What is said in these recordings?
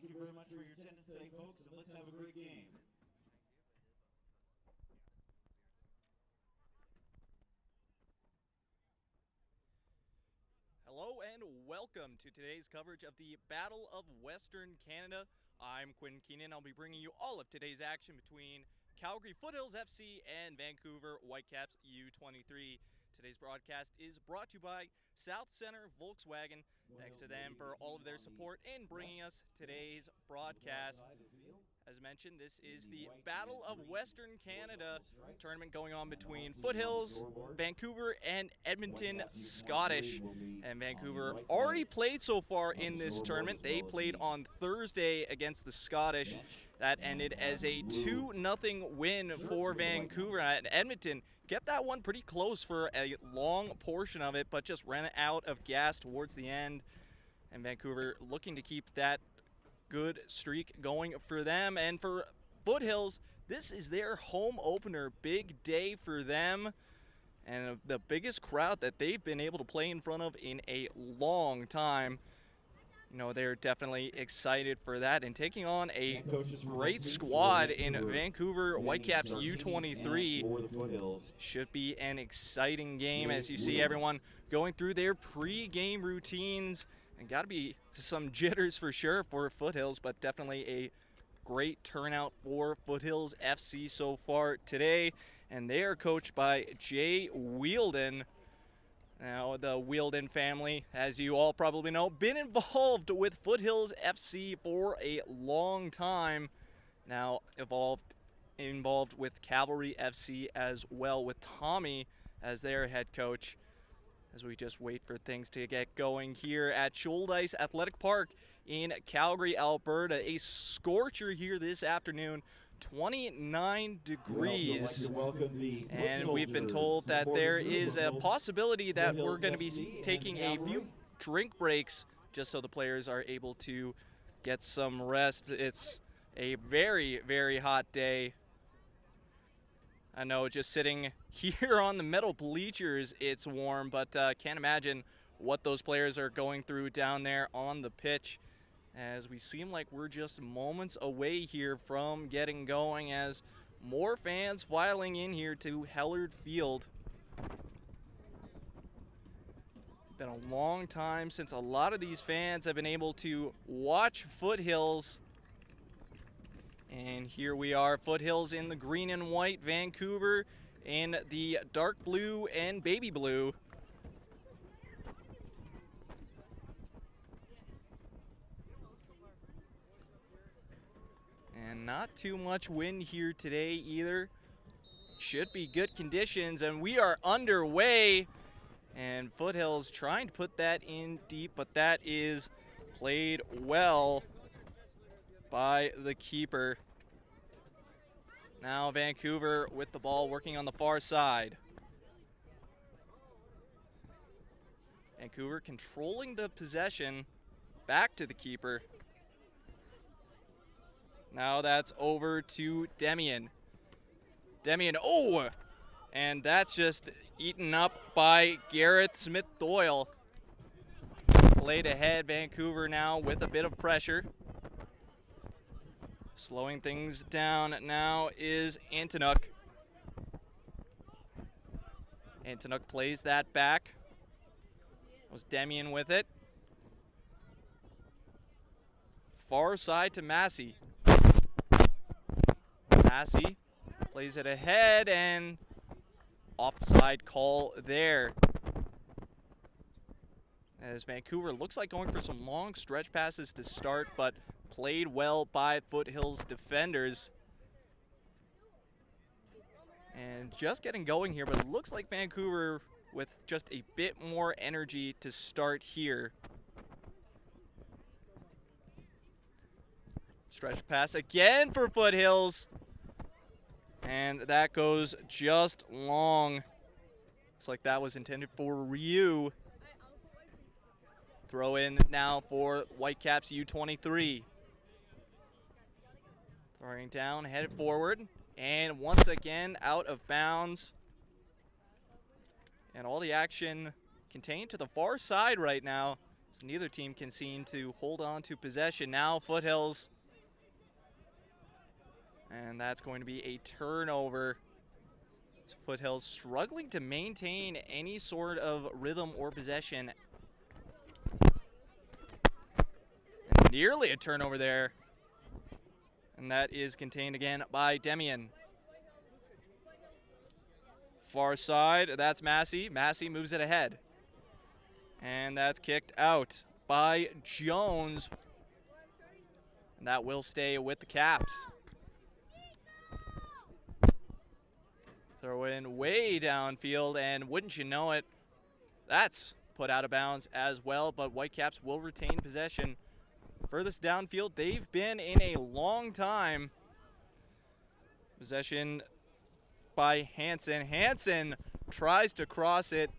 Thank you very much for your attendance today, folks, and let's have a great game. Hello and welcome to today's coverage of the Battle of Western Canada. I'm Quinn Keenan. I'll be bringing you all of today's action between Calgary Foothills FC and Vancouver Whitecaps U23. Today's broadcast is brought to you by South Center Volkswagen. Thanks to them for all of their support in bringing us today's broadcast. As mentioned, this is the Battle of Western Canada tournament going on between Foothills, Vancouver, and Edmonton Scottish. And Vancouver already played so far in this tournament. They played on Thursday against the Scottish. That ended as a 2-0 win for Vancouver. And Edmonton kept that one pretty close for a long portion of it, but just ran out of gas towards the end. And Vancouver looking to keep that good streak going for them. And for Foothills, this is their home opener. Big day for them, and the biggest crowd that they've been able to play in front of in a long time. You know, they're definitely excited for that, and taking on a great squad in Vancouver Whitecaps U23 should be an exciting game. As you see everyone going through their pre-game routines, and got to be some jitters for sure for Foothills, but definitely a great turnout for Foothills FC so far today. And they are coached by Jay Wielden. Now, the Wielden family, as you all probably know, been involved with Foothills FC for a long time. Now involved with Cavalry FC as well, with Tommy as their head coach. As we just wait for things to get going here at Shoaldice Athletic Park in Calgary, Alberta. A scorcher here this afternoon, 29 degrees. And we've been told that there is a possibility that we're going to be taking a few drink breaks just so the players are able to get some rest. It's a very, very hot day. I know, just sitting here on the metal bleachers, it's warm, but can't imagine what those players are going through down there on the pitch, as we seem like we're just moments away here from getting going, as more fans filing in here to Hellard Field. Been a long time since a lot of these fans have been able to watch Foothills. And here we are, Foothills in the green and white, Vancouver in the dark blue and baby blue. And not too much wind here today either. Should be good conditions, and we are underway. And Foothills trying to put that in deep, but that is played well by the keeper. Now Vancouver with the ball, working on the far side. Vancouver controlling the possession, back to the keeper. Now that's over to Demian. Demian, oh! And that's just eaten up by Garrett Smith-Doyle. Played ahead, Vancouver now with a bit of pressure. Slowing things down now is Antonuk. Antonuk plays that back. Was Demian with it. Far side to Massey. Massey plays it ahead, and offside call there. As Vancouver looks like going for some long stretch passes to start, but played well by Foothills defenders. And just getting going here, but it looks like Vancouver with just a bit more energy to start here. Stretch pass again for Foothills. And that goes just long. Looks like that was intended for Ryu. Throw in now for Whitecaps U23. Throwing down, headed forward, and once again out of bounds. And all the action contained to the far side right now. So neither team can seem to hold on to possession. Now Foothills. And that's going to be a turnover. Foothills struggling to maintain any sort of rhythm or possession. And nearly a turnover there. And that is contained again by Demian. Far side, that's Massey. Massey moves it ahead. And that's kicked out by Jones. And that will stay with the Caps. Throw in way downfield, and wouldn't you know it, that's put out of bounds as well, but Whitecaps will retain possession. Furthest downfield they've been in a long time. Possession by Hansen. Hansen tries to cross it,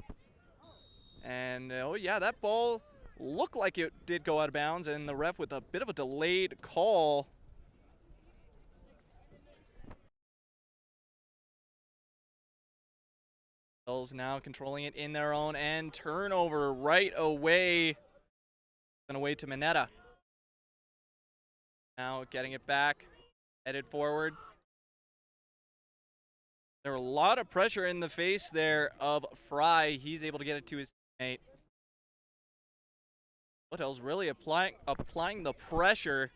and oh yeah, that ball looked like it did go out of bounds, and the ref with a bit of a delayed call. Now controlling it in their own end. Turnover right away. And away to Mineta. Now getting it back. Headed forward. There a lot of pressure in the face there of Fry. He's able to get it to his teammate. Foothills really applying the pressure.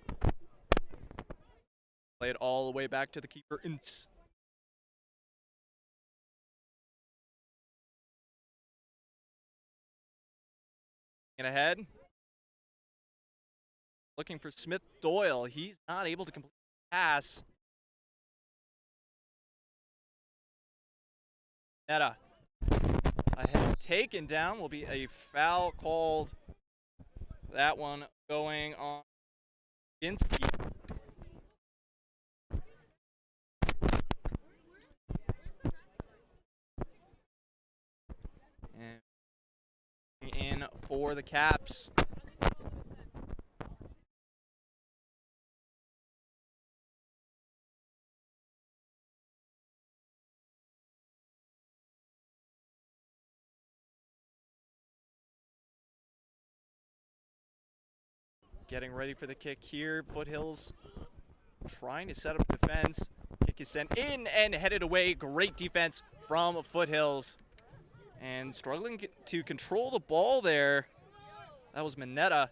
Play it all the way back to the keeper. Ahead. Looking for Smith Doyle. He's not able to complete the pass. Netta. Ahead. Taken down. Will be a foul called. That one going on Ginsky. And in for the Caps. Getting ready for the kick here. Foothills trying to set up defense. Kick is sent in and headed away. Great defense from Foothills. And struggling to control the ball there. That was Mineta.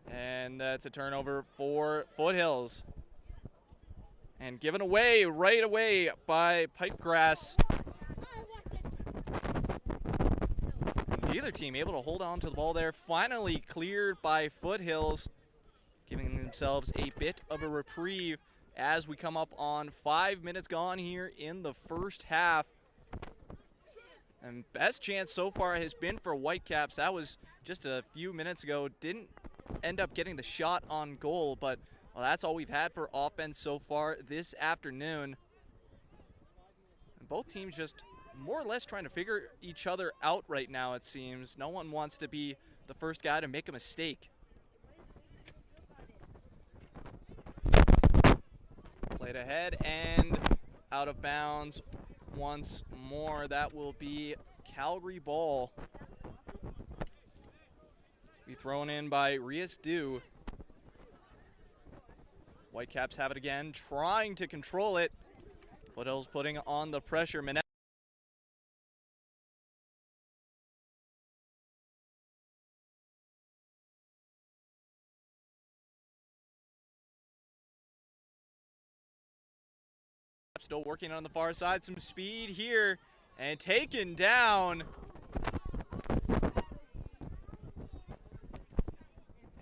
And that's a turnover for Foothills. And given away right away by Pipegrass. Neither team able to hold on to the ball there. Finally cleared by Foothills, giving themselves a bit of a reprieve as we come up on 5 minutes gone here in the first half. And best chance so far has been for Whitecaps. That was just a few minutes ago. Didn't end up getting the shot on goal, but well, that's all we've had for offense so far this afternoon. And both teams just more or less trying to figure each other out right now, it seems. No one wants to be the first guy to make a mistake. Played ahead and out of bounds once more. That will be Calgary ball. Be thrown in by Rias Du. Whitecaps have it again, trying to control it. Foothills putting on the pressure. Still working on the far side, some speed here, and taken down.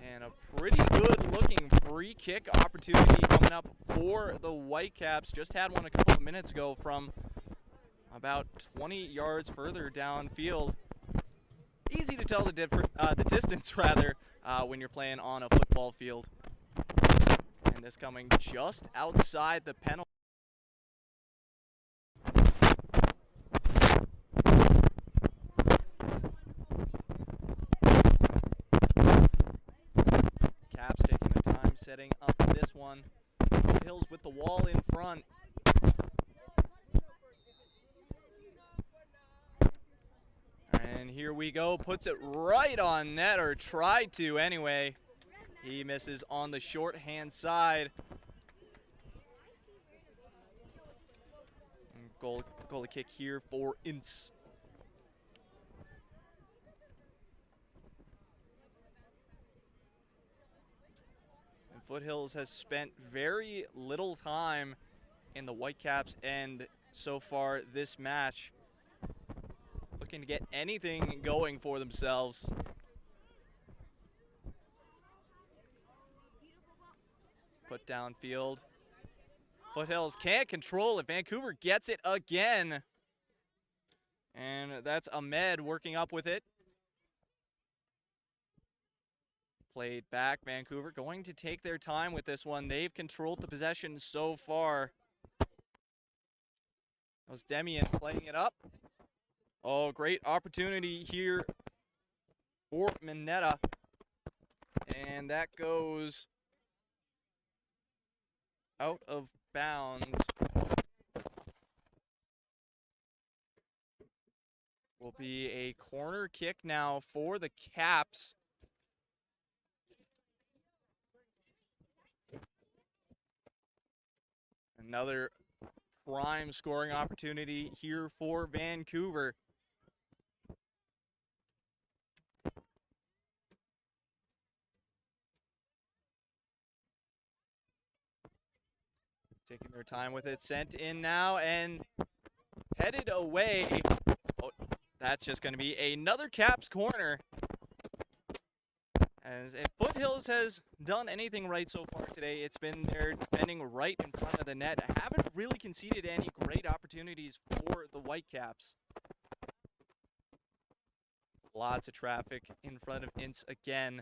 And a pretty good looking free kick opportunity coming up for the Whitecaps. Just had one a couple of minutes ago from about 20 yards further downfield. Easy to tell the distance rather when you're playing on a football field. And this coming just outside the penalty. Setting up this one. Hills with the wall in front. And here we go, puts it right on net, or tried to anyway. He misses on the shorthand side. And goalie kick here for Ince. And Foothills has spent very little time in the Whitecaps end so far this match, looking to get anything going for themselves. Put downfield. Foothills can't control it. Vancouver gets it again. And that's Ahmed working up with it. Played back. Vancouver going to take their time with this one. They've controlled the possession so far. That was Demian playing it up. Oh, great opportunity here for Mineta. And that goes out of bounds. Will be a corner kick now for the Caps. Another prime scoring opportunity here for Vancouver. Taking their time with it, sent in now and headed away. Oh, that's just going to be another Caps corner. As if Foothills has done anything right so far today, it's been their defending right in front of the net. Haven't really conceded any great opportunities for the Whitecaps. Lots of traffic in front of Ince again.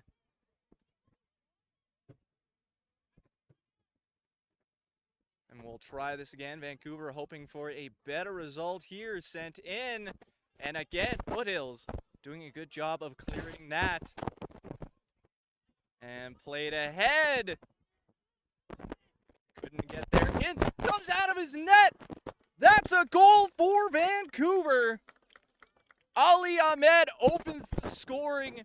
And we'll try this again. Vancouver hoping for a better result here. Sent in. And again, Foothills doing a good job of clearing that. And played ahead. Couldn't get there. Ince comes out of his net. That's a goal for Vancouver. Ali Ahmed opens the scoring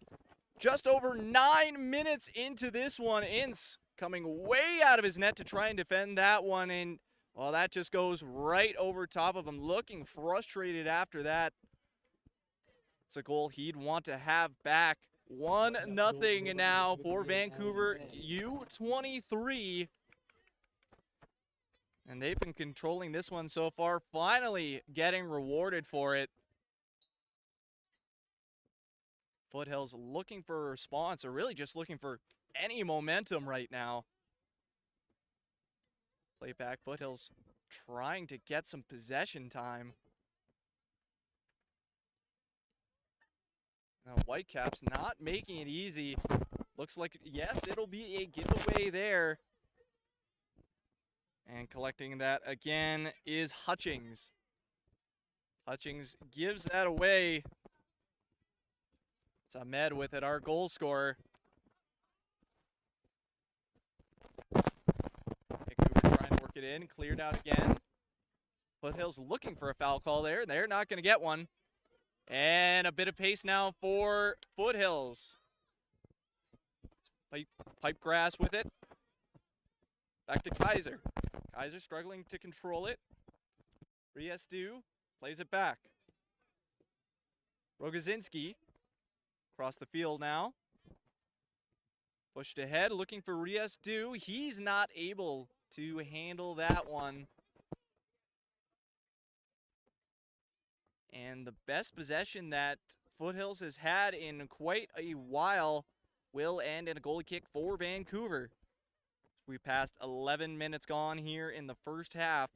just over 9 minutes into this one. Ince coming way out of his net to try and defend that one. And, well, that just goes right over top of him. Looking frustrated after that. It's a goal he'd want to have back. 1-0 now for Vancouver U23. And they've been controlling this one so far, finally getting rewarded for it. Foothills looking for a response, or really just looking for any momentum right now. Play back, Foothills trying to get some possession time. Now, Whitecaps not making it easy. Looks like, yes, it'll be a giveaway there. And collecting that again is Hutchings. Hutchings gives that away. It's Ahmed with it, our goal scorer. Vancouver trying to work it in, cleared out again. Foothills looking for a foul call there. They're not going to get one. And a bit of pace now for Foothills. Pipe grass with it. Back to Kaiser. Kaiser struggling to control it. Riesdu plays it back. Rogozinski across the field now. Pushed ahead, looking for Riesdu. He's not able to handle that one. And the best possession that Foothills has had in quite a while will end in a goalie kick for Vancouver. We passed 11 minutes gone here in the first half.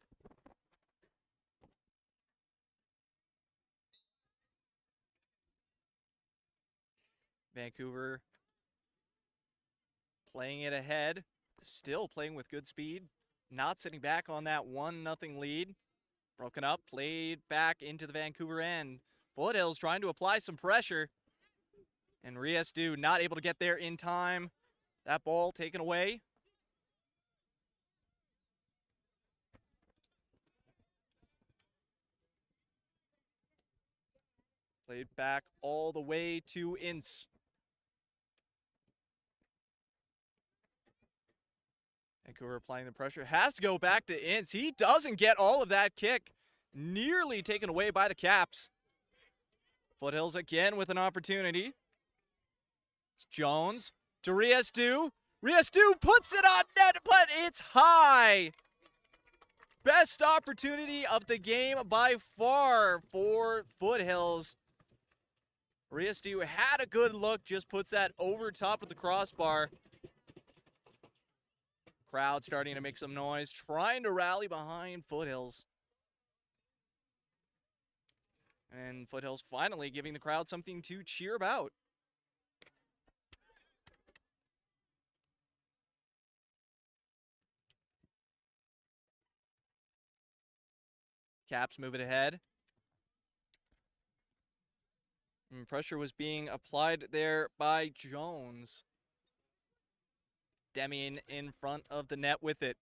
Vancouver playing it ahead, still playing with good speed, not sitting back on that 1-0 lead. Broken up, played back into the Vancouver end. Foothills trying to apply some pressure. And Riesdu not able to get there in time. That ball taken away. Played back all the way to Ince. Vancouver applying the pressure. Has to go back to Ince. He doesn't get all of that kick. Nearly taken away by the Caps. Foothills again with an opportunity. It's Jones to Riesdu. Riesdu puts it on net, but it's high. Best opportunity of the game by far for Foothills. Riesdu had a good look, just puts that over top of the crossbar. Crowd starting to make some noise, trying to rally behind Foothills. And Foothills finally giving the crowd something to cheer about. Caps move it ahead. And pressure was being applied there by Jones. Demian in front of the net with it.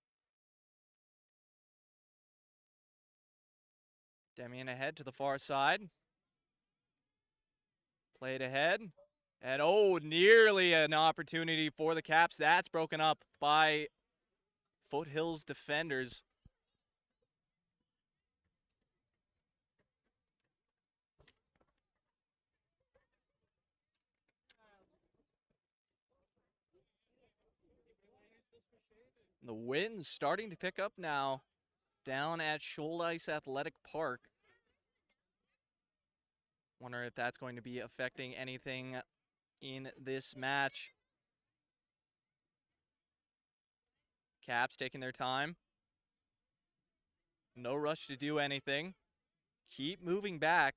Demian ahead to the far side. Played ahead. And oh, nearly an opportunity for the Caps. That's broken up by Foothills defenders. The wind's starting to pick up now down at Shoal Ice Athletic Park. Wonder if that's going to be affecting anything in this match. Caps taking their time. No rush to do anything. Keep moving back.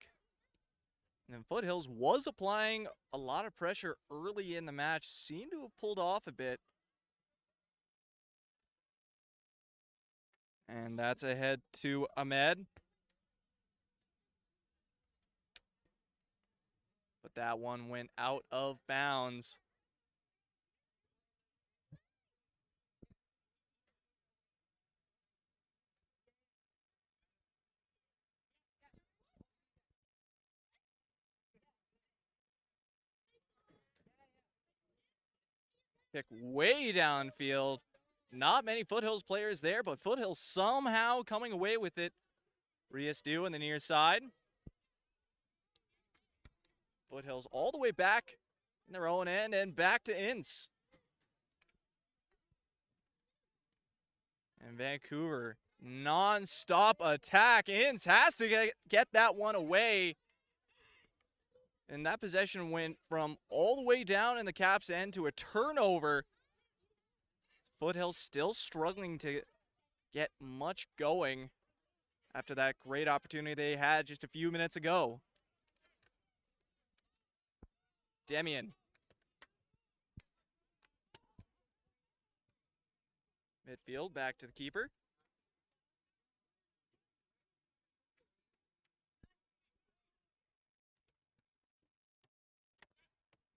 And Foothills was applying a lot of pressure early in the match. Seemed to have pulled off a bit. And that's ahead to Ahmed. But that one went out of bounds. Kick way downfield. Not many Foothills players there, but Foothills somehow coming away with it. Riesdu on the near side. Foothills all the way back in their own end and back to Ince. And Vancouver, non-stop attack. Ince has to get that one away. And that possession went from all the way down in the Caps' end to a turnover. Foothills still struggling to get much going after that great opportunity they had just a few minutes ago. Demian. Midfield, back to the keeper.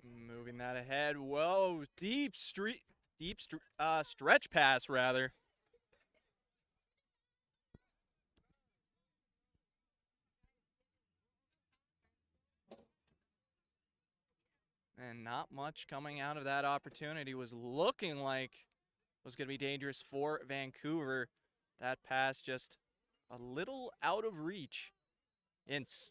Moving that ahead. Whoa, stretch pass rather. And not much coming out of that opportunity. Was looking like was going to be dangerous for Vancouver. That pass just a little out of reach. Ince.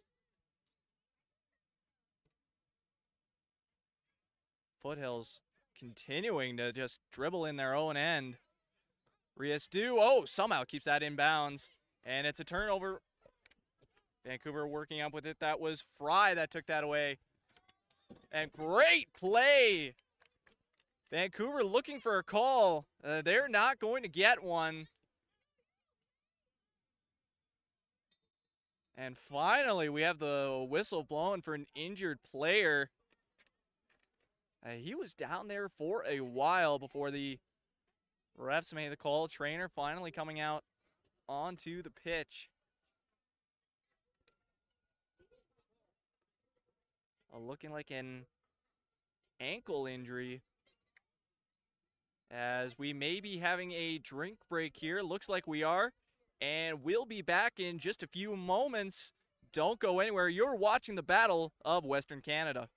Foothills continuing to just dribble in their own end. Riesdu, oh, somehow keeps that in bounds. And it's a turnover. Vancouver working up with it. That was Fry that took that away. And great play. Vancouver looking for a call. They're not going to get one. And finally, we have the whistle blown for an injured player. He was down there for a while before the refs made the call. Trainer finally coming out onto the pitch. Looking like an ankle injury, as we may be having a drink break here. Looks like we are. And we'll be back in just a few moments. don't go anywhere. You're watching the Battle of Western Canada.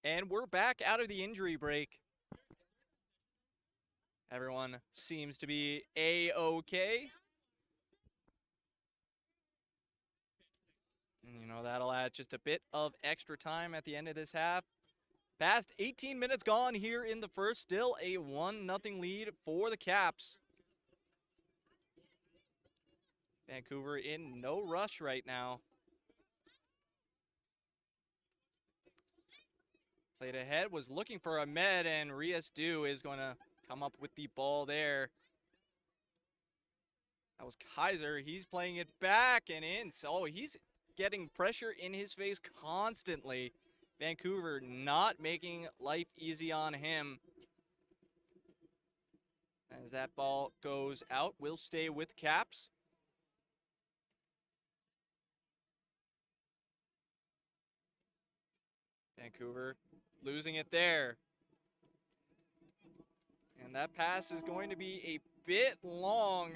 And we're back out of the injury break. Everyone seems to be A-okay. And, you know, that'll add just a bit of extra time at the end of this half. Past 18 minutes gone here in the first. Still a 1-0 lead for the Caps. Vancouver in no rush right now. Played ahead, was looking for Ahmed, and Rias-Du is going to come up with the ball there. That was Kaiser. He's playing it back and in. So he's getting pressure in his face constantly. Vancouver not making life easy on him. As that ball goes out, we'll stay with Caps. Vancouver losing it there. And that pass is going to be a bit long.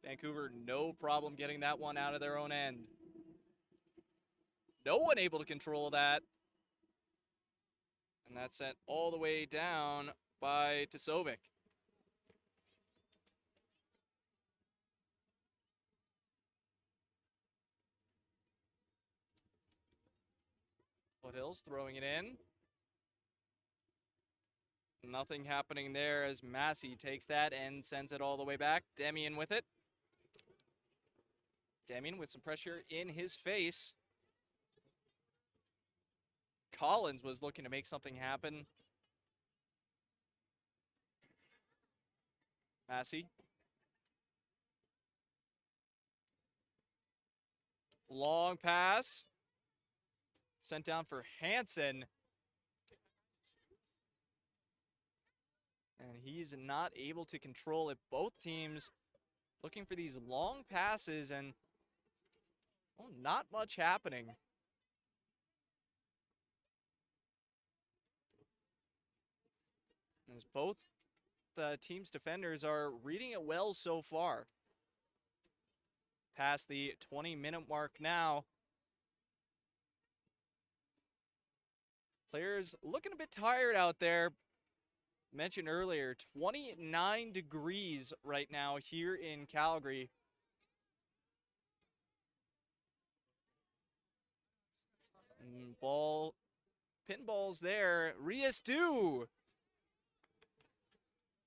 Vancouver, no problem getting that one out of their own end. No one able to control that. And that's sent all the way down by Tisovic. Foothills throwing it in. Nothing happening there as Massey takes that and sends it all the way back. Demian with it. Demian with some pressure in his face. Collins was looking to make something happen. Massey. Long pass. Sent down for Hansen. And he's not able to control it. Both teams looking for these long passes and, well, not much happening. As both the team's defenders are reading it well so far. Past the 20-minute mark now. Players looking a bit tired out there. Mentioned earlier, 29 degrees right now here in Calgary. Pinballs there. Rias-Du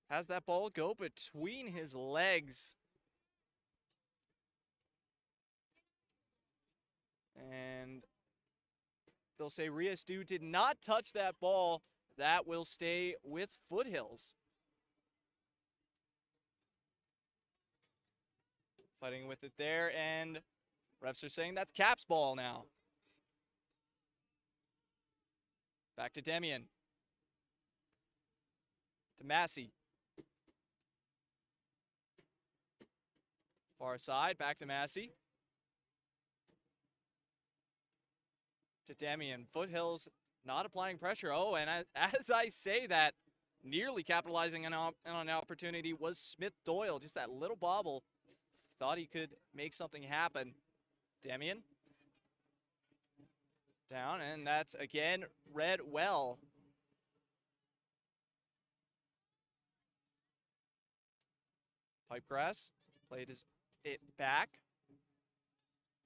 has that ball go between his legs. And they'll say Rias-Du did not touch that ball. That will stay with Foothills. Fighting with it there, and refs are saying that's Caps ball now. Back to Demian. To Massey. Far side, back to Massey. To Demian. Foothills not applying pressure. Oh, and as I say that, nearly capitalizing on an opportunity was Smith Doyle. Just that little bobble. Thought he could make something happen. Demian. Down, and that's again read well. Pipegrass played it back.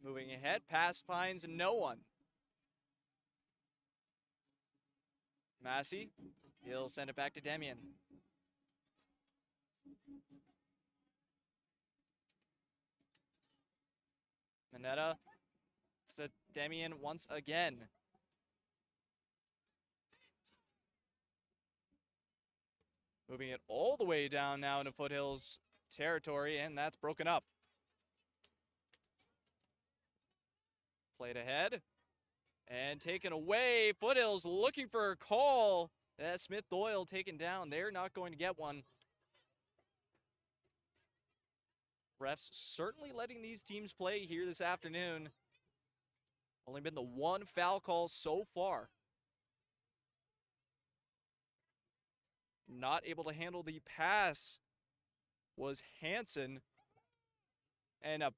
Moving ahead, pass finds no one. Massey, he'll send it back to Demian. Mineta to Demian once again. Moving it all the way down now into Foothills territory, and that's broken up. Played ahead and taken away. Foothills looking for a call. Smith Doyle taken down. They're not going to get one. Refs certainly letting these teams play here this afternoon. Only been the one foul call so far. Not able to handle the pass was Hansen. And a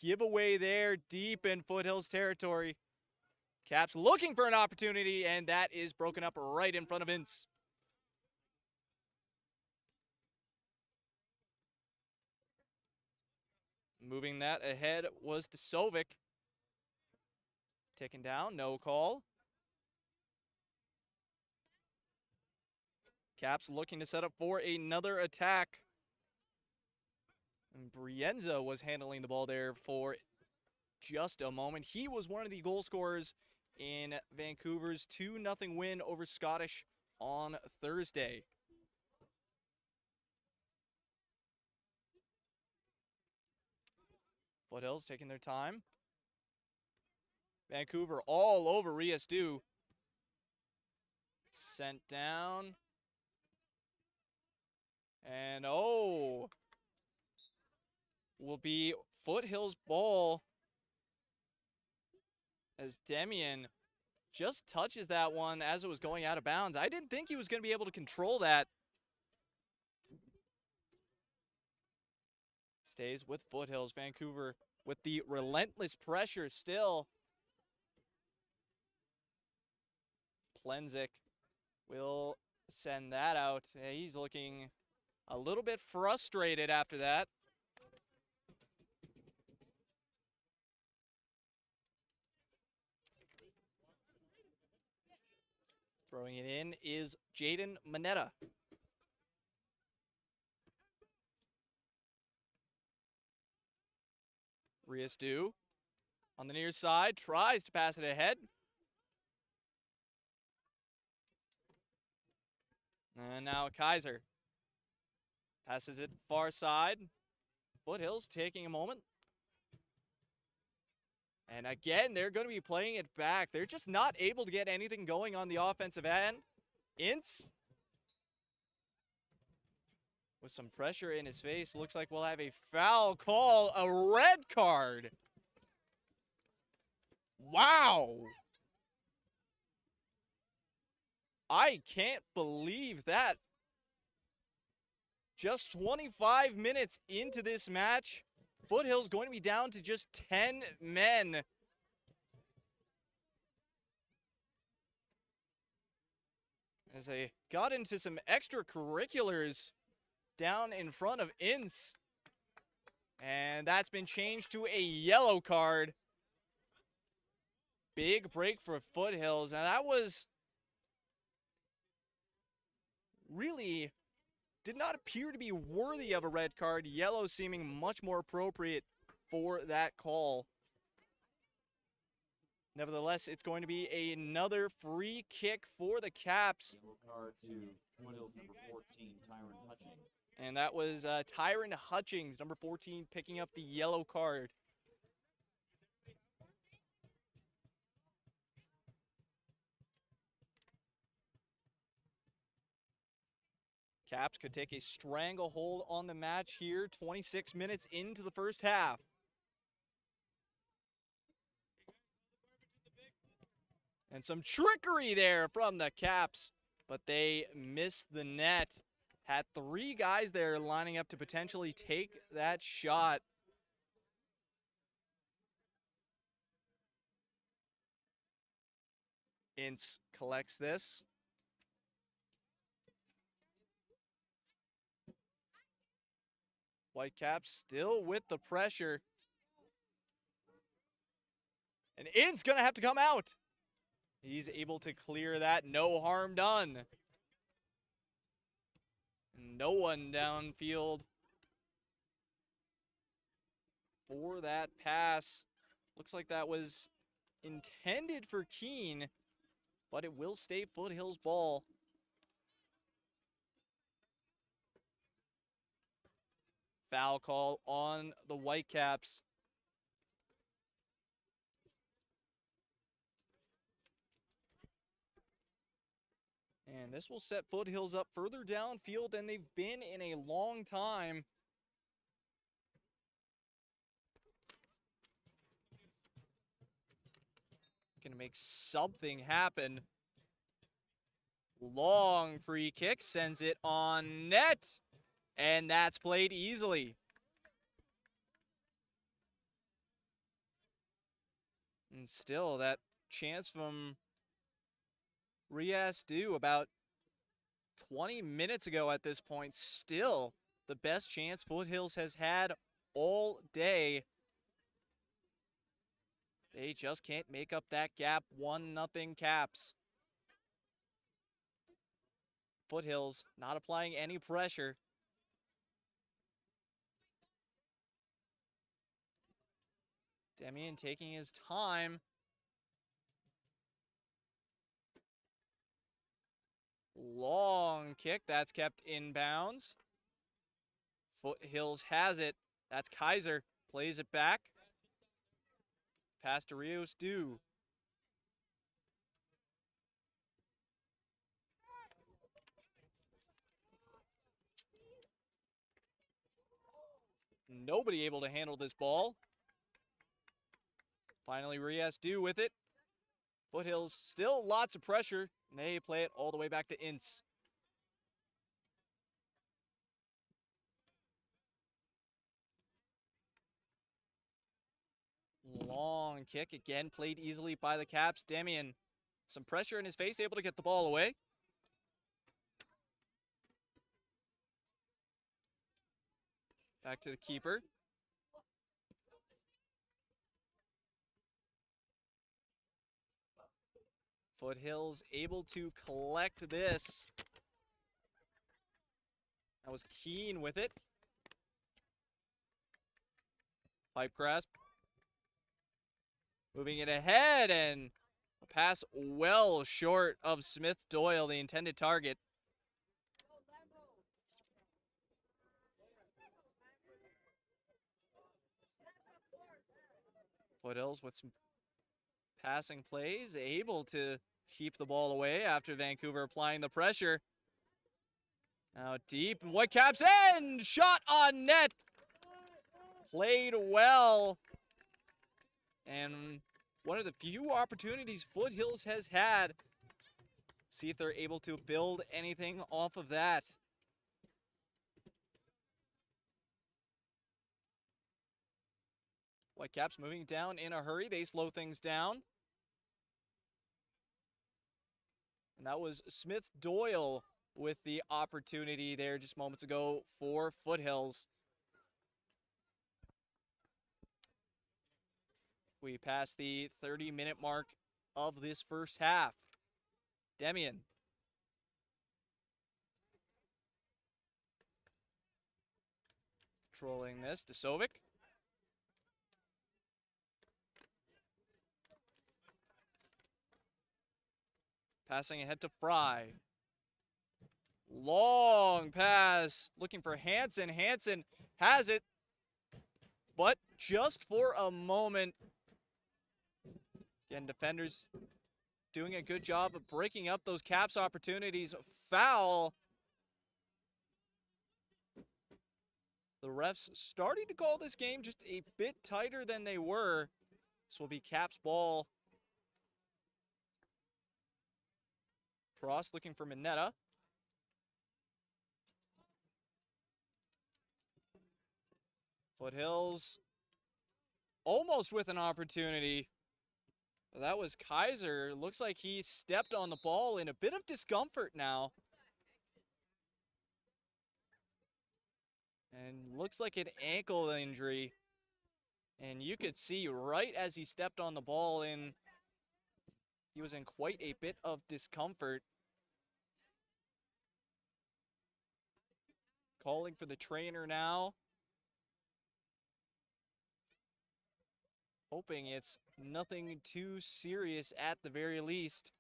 giveaway there deep in Foothills territory. Caps looking for an opportunity, and that is broken up right in front of Ince. Moving that ahead was Desovic. Taken down, no call. Caps looking to set up for another attack. And Brienza was handling the ball there for just a moment. He was one of the goal scorers in Vancouver's 2-0 win over Scottish on Thursday. Foothills taking their time. Vancouver all over Riasdu. Sent down. And will be Foothills ball as Demian just touches that one as it was going out of bounds. I didn't think he was going to be able to control that. Stays with Foothills. Vancouver with the relentless pressure still. Plenzik will send that out. He's looking a little bit frustrated after that. Throwing it in is Jaden Mineta. Riasdu on the near side, tries to pass it ahead. And now Kaiser passes it far side. Foothills taking a moment. And again, they're going to be playing it back. They're just not able to get anything going on the offensive end. Ince, with some pressure in his face, looks like we'll have a foul call, a red card. Wow. I can't believe that. Just 25 minutes into this match, Foothills going to be down to just 10 men. As they got into some extracurriculars down in front of Ince. And that's been changed to a yellow card. Big break for Foothills. And that was really did not appear to be worthy of a red card. Yellow seeming much more appropriate for that call. Nevertheless, it's going to be another free kick for the Caps. Yellow card to Foothills number 14, Tyron Hutchings. And that was Tyron Hutchings, number 14, picking up the yellow card. Caps could take a stranglehold on the match here, 26 minutes into the first half. And some trickery there from the Caps, but they missed the net. Had three guys there lining up to potentially take that shot. Ince collects this. Whitecaps still with the pressure. And Ince gonna have to come out. He's able to clear that, no harm done. No one downfield for that pass. Looks like that was intended for Keene, but it will stay Foothills ball. Foul call on the Whitecaps. And this will set Foothills up further downfield than they've been in a long time. Gonna make something happen. Long free kick, sends it on net. And that's played easily. And still, that chance from Rias due about 20 minutes ago at this point. Still the best chance Foothills has had all day. They just can't make up that gap. 1-0 Caps. Foothills not applying any pressure. Demian taking his time. Long kick, that's kept in bounds. Foothills has it. That's Kaiser, plays it back. Pass to Rios Dew. Nobody able to handle this ball. Finally, Rias Dew with it. Foothills still lots of pressure, and they play it all the way back to Ince. Long kick, again played easily by the Caps. Damian, some pressure in his face, able to get the ball away. Back to the keeper. Foothills able to collect this. That was Keene with it. Pipe grasp. Moving it ahead, and a pass well short of Smith Doyle, the intended target. Foothills with some passing plays, able to keep the ball away after Vancouver applying the pressure. Now deep, and Whitecaps end! Shot on net! Played well. And one of the few opportunities Foothills has had. See if they're able to build anything off of that. Whitecaps moving down in a hurry. They slow things down. And that was Smith Doyle with the opportunity there just moments ago for Foothills. We pass the 30-minute mark of this first half. Demian. Controlling this, Desovic. Passing ahead to Fry. Long pass, looking for Hansen. Hansen has it, but just for a moment. Again, defenders doing a good job of breaking up those Caps opportunities. Foul. The refs starting to call this game just a bit tighter than they were. This will be Caps ball. Cross looking for Mineta. Foothills almost with an opportunity. That was Kaiser. Looks like he stepped on the ball in a bit of discomfort now. And looks like an ankle injury. And you could see right as he stepped on the ball he was in quite a bit of discomfort. Calling for the trainer now. Hoping it's nothing too serious at the very least.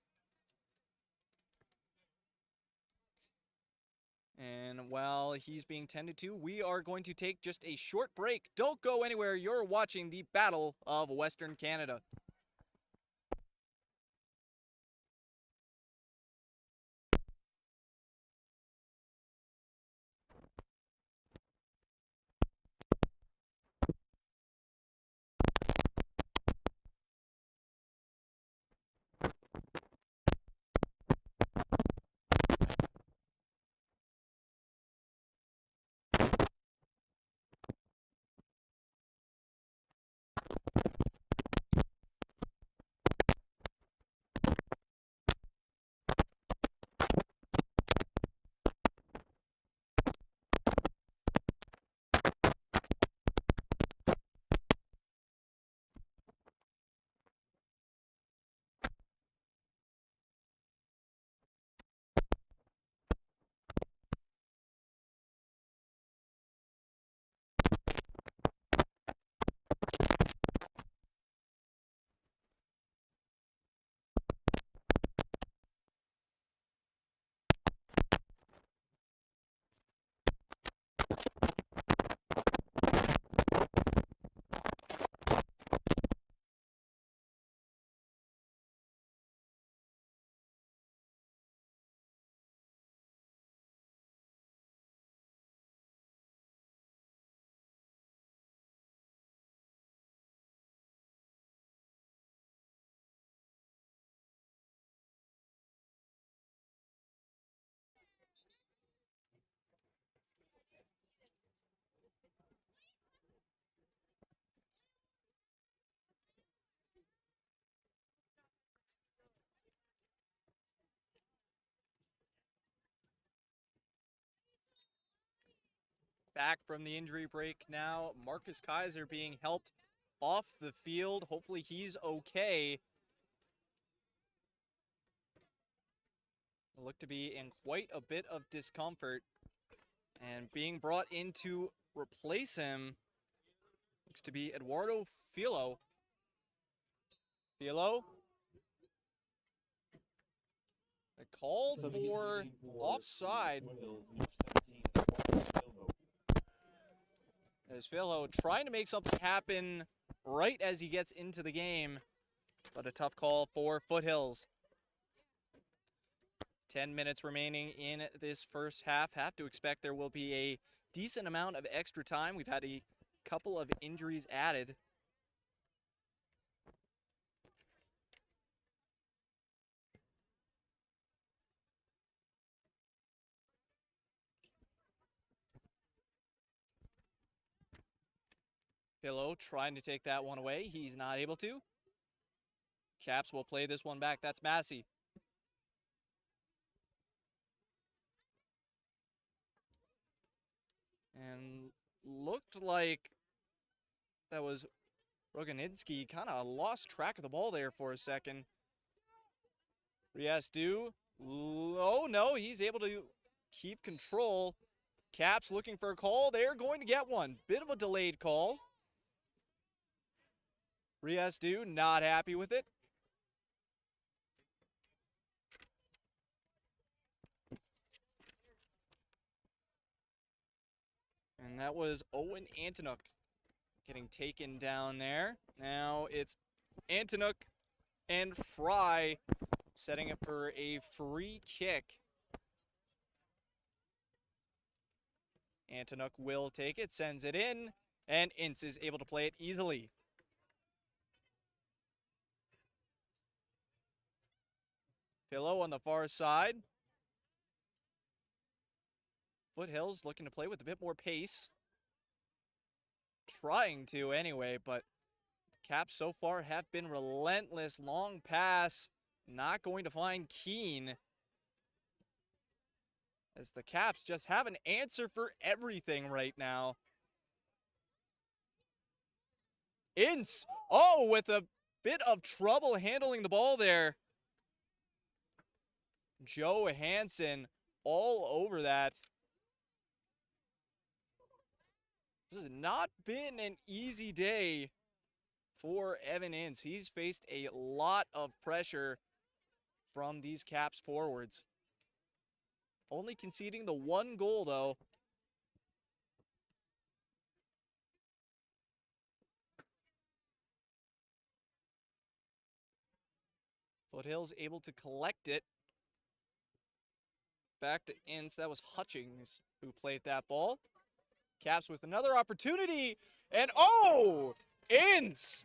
And while he's being tended to, we are going to take just a short break. Don't go anywhere. You're watching the Battle of Western Canada. Back from the injury break now. Marcus Kaiser being helped off the field. Hopefully he's okay. Looked to be in quite a bit of discomfort. And being brought in to replace him looks to be Eduardo Filo. Filo? A call for offside. As Filo trying to make something happen right as he gets into the game, but a tough call for Foothills. 10 minutes remaining in this first half. Have to expect there will be a decent amount of extra time. We've had a couple of injuries added. Filo trying to take that one away. He's not able to. Caps will play this one back. That's Massey. And looked like that was Roganitsky kind of lost track of the ball there for a second. Riasdu. Oh, no, he's able to keep control. Caps looking for a call. They're going to get one. Bit of a delayed call. Riasdu not happy with it. And that was Owen Antonuk getting taken down there. Now it's Antonuk and Fry setting up for a free kick. Antonuk will take it, sends it in, and Ince is able to play it easily. Filo on the far side. Foothills looking to play with a bit more pace. Trying to anyway, but Caps so far have been relentless. Long pass, not going to find Keene. As the Caps just have an answer for everything right now. Ince, oh, with a bit of trouble handling the ball there. Joe Hansen all over that. This has not been an easy day for Evan Ince. He's faced a lot of pressure from these Caps forwards. Only conceding the 1 goal, though. Foothills able to collect it. Back to Ince. That was Hutchings who played that ball. Caps with another opportunity. And oh! Ince!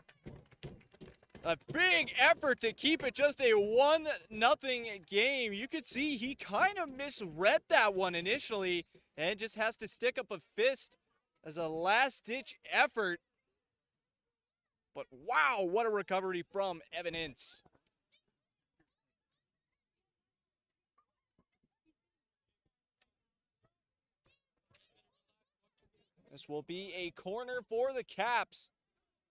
A big effort to keep it just a 1-0 game. You could see he kind of misread that one initially and just has to stick up a fist as a last-ditch effort. But wow, what a recovery from Evan Ince. This will be a corner for the Caps.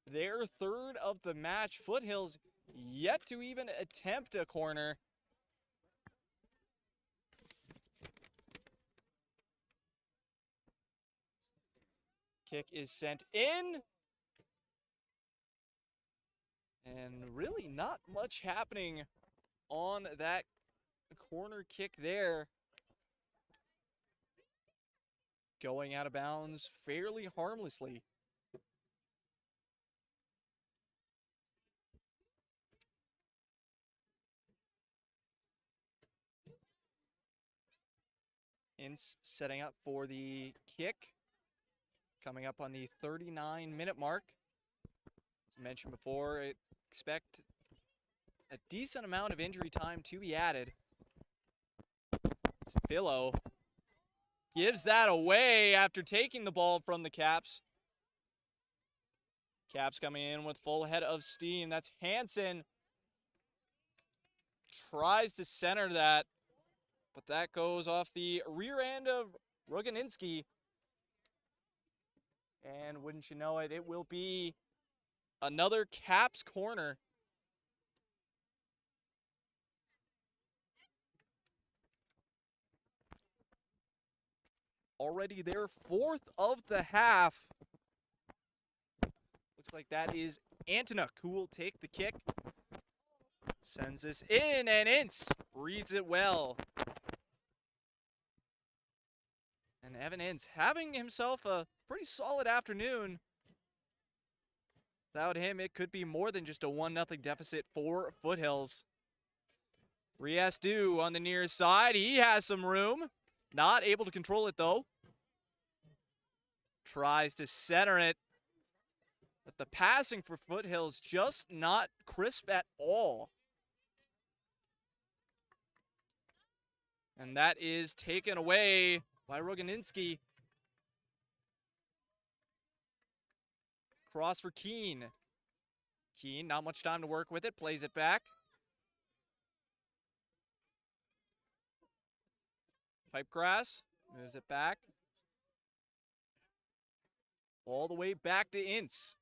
Their 3rd of the match. Foothills yet to even attempt a corner. Kick is sent in. And really not much happening on that corner kick there. Going out of bounds fairly harmlessly. Ince setting up for the kick. Coming up on the 39-minute mark. As mentioned before, expect a decent amount of injury time to be added. Philo gives that away after taking the ball from the Caps. Caps coming in with full head of steam. That's Hansen. Tries to center that, but that goes off the rear end of Roganinski. And wouldn't you know it, it will be another Caps corner. Already their 4th of the half. Looks like that is Antonuk who will take the kick. Sends this in, and Ince reads it well. And Evan Ince having himself a pretty solid afternoon. Without him, it could be more than just a 1-0 deficit for Foothills. Riasdu on the near side. He has some room. Not able to control it, though. Tries to center it. But the passing for Foothills just not crisp at all. And that is taken away by Roganinski. Cross for Keene. Keene, not much time to work with it. Plays it back. Pipegrass moves it back. All the way back to Ince.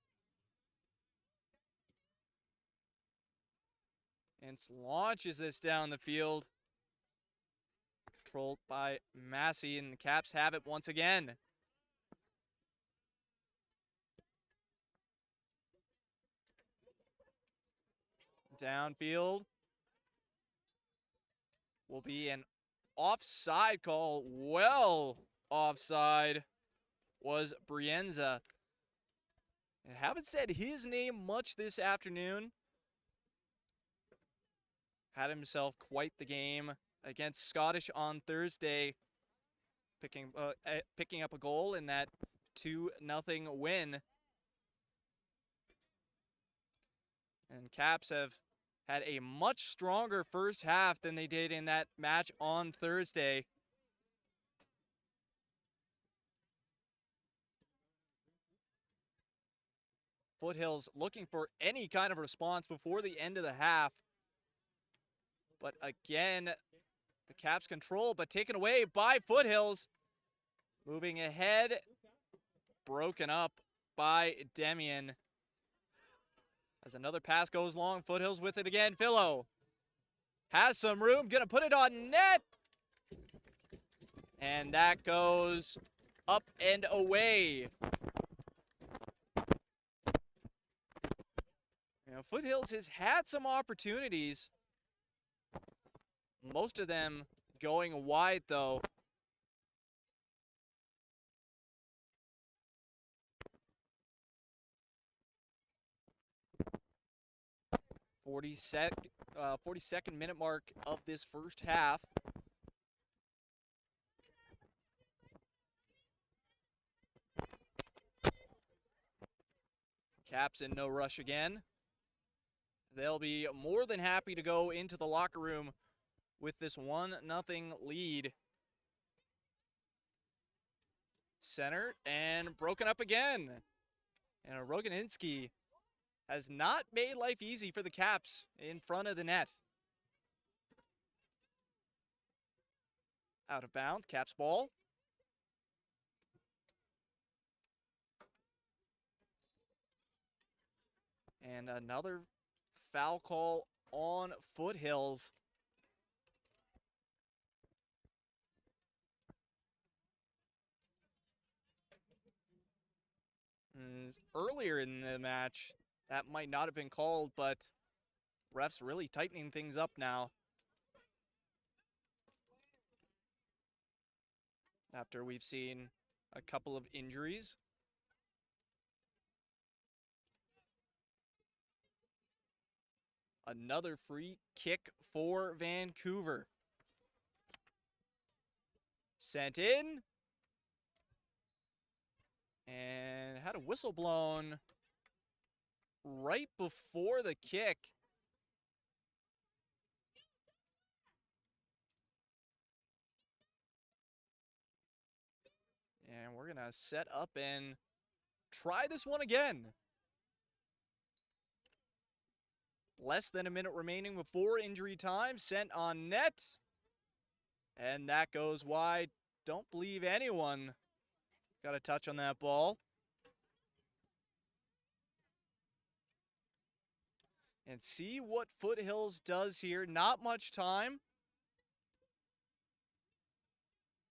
Ince launches this down the field. Controlled by Massey, and the Caps have it once again. Downfield will be an offside call. Well, offside was Brienza. I haven't said his name much this afternoon. Had himself quite the game against Scottish on Thursday, picking up a goal in that 2-0 win. And Caps have had a much stronger first half than they did in that match on Thursday. Foothills looking for any kind of response before the end of the half. But again, the Caps control, but taken away by Foothills. Moving ahead, broken up by Demian. As another pass goes long, Foothills with it again. Philo has some room, gonna put it on net. And that goes up and away. You know, Foothills has had some opportunities. Most of them going wide, though. Uh, 42nd minute mark of this first half. Caps in no rush again. They'll be more than happy to go into the locker room with this 1-0 lead. Center and broken up again. And Roganinski has not made life easy for the Caps in front of the net. Out of bounds, Caps ball. And another foul call on Foothills. Earlier in the match, that might not have been called, but refs really tightening things up now. After we've seen a couple of injuries. Another free kick for Vancouver. Sent in. And had a whistle blown right before the kick. And we're going to set up and try this one again. Less than a minute remaining before injury time. Sent on net. And that goes wide. Don't believe anyone got a touch on that ball. And see what Foothills does here. Not much time.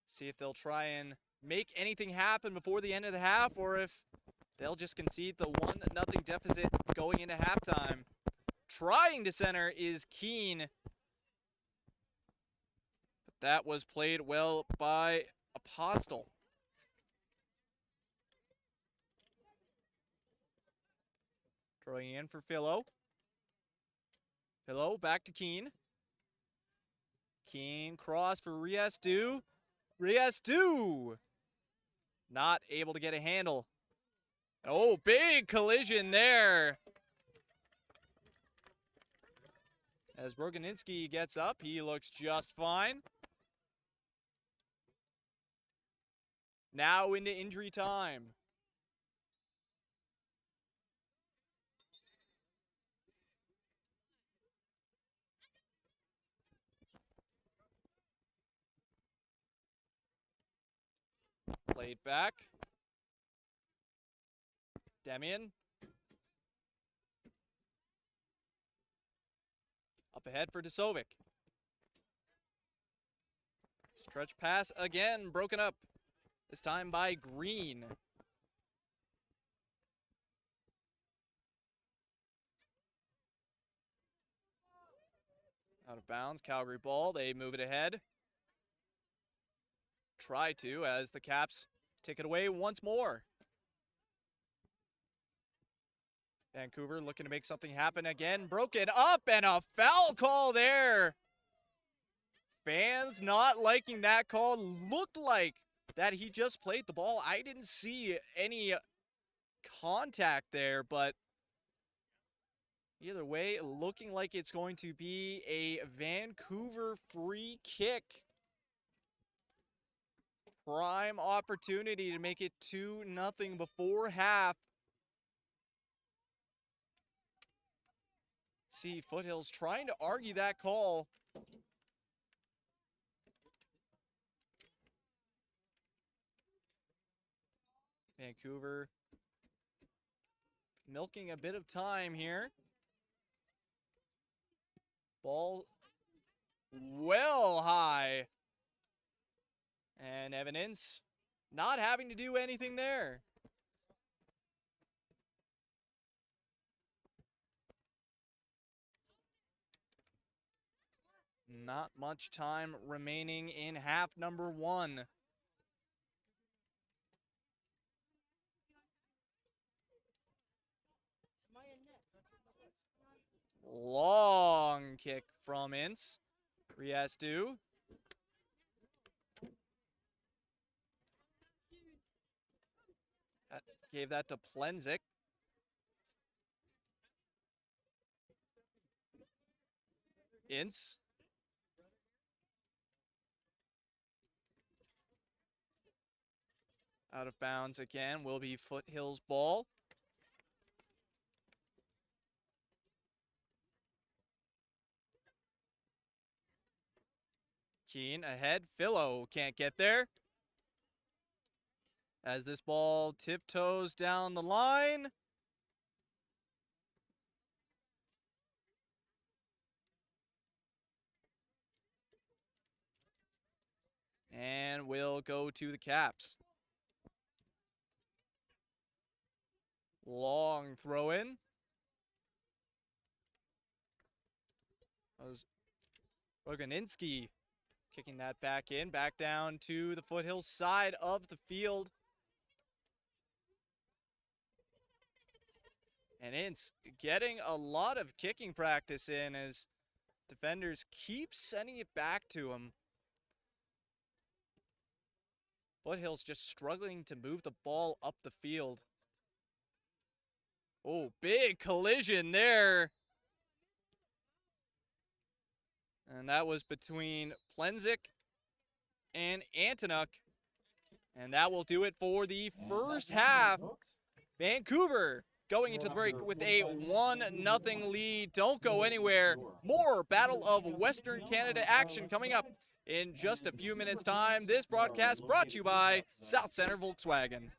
See if they'll try and make anything happen before the end of the half, or if they'll just concede the 1-0 deficit going into halftime. Trying to center is Keene. But that was played well by Apostle. Throwing in for Philo. Philo back to Keene. Keene cross for Riasdu. Riasdu! Not able to get a handle. Oh, big collision there. As Roganinski gets up, he looks just fine. Now into injury time. Played back. Demian. Up ahead for Desovic. Stretch pass again, broken up. This time by Green. Out of bounds, Calgary ball. They move it ahead. Try to, as the Caps take it away once more. Vancouver looking to make something happen again. Broken up and a foul call there. Fans not liking that call. Looked like that he just played the ball. I didn't see any contact there, but either way, looking like it's going to be a Vancouver free kick. Prime opportunity to make it 2-0 before half. see Foothills trying to argue that call. Vancouver milking a bit of time here. Ball well high. And Evan Ince not having to do anything there. Not much time remaining in half number 1. Long kick from Ince. Riastu. Gave that to Plenzik. Ince. Out of bounds again, will be Foothills ball. Keene ahead, Philo can't get there. As this ball tiptoes down the line. And we'll go to the Caps. Long throw in. That was Boganinski kicking that back in, back down to the Foothills side of the field. And Ince getting a lot of kicking practice in as defenders keep sending it back to him. Foothills just struggling to move the ball up the field. Oh, big collision there. And that was between Plenzik and Antonuk. And that will do it for the first half. Vancouver going into the break with a 1-0 lead. Don't go anywhere. More Battle of Western Canada action coming up in just a few minutes' time. This broadcast brought to you by South Center Volkswagen.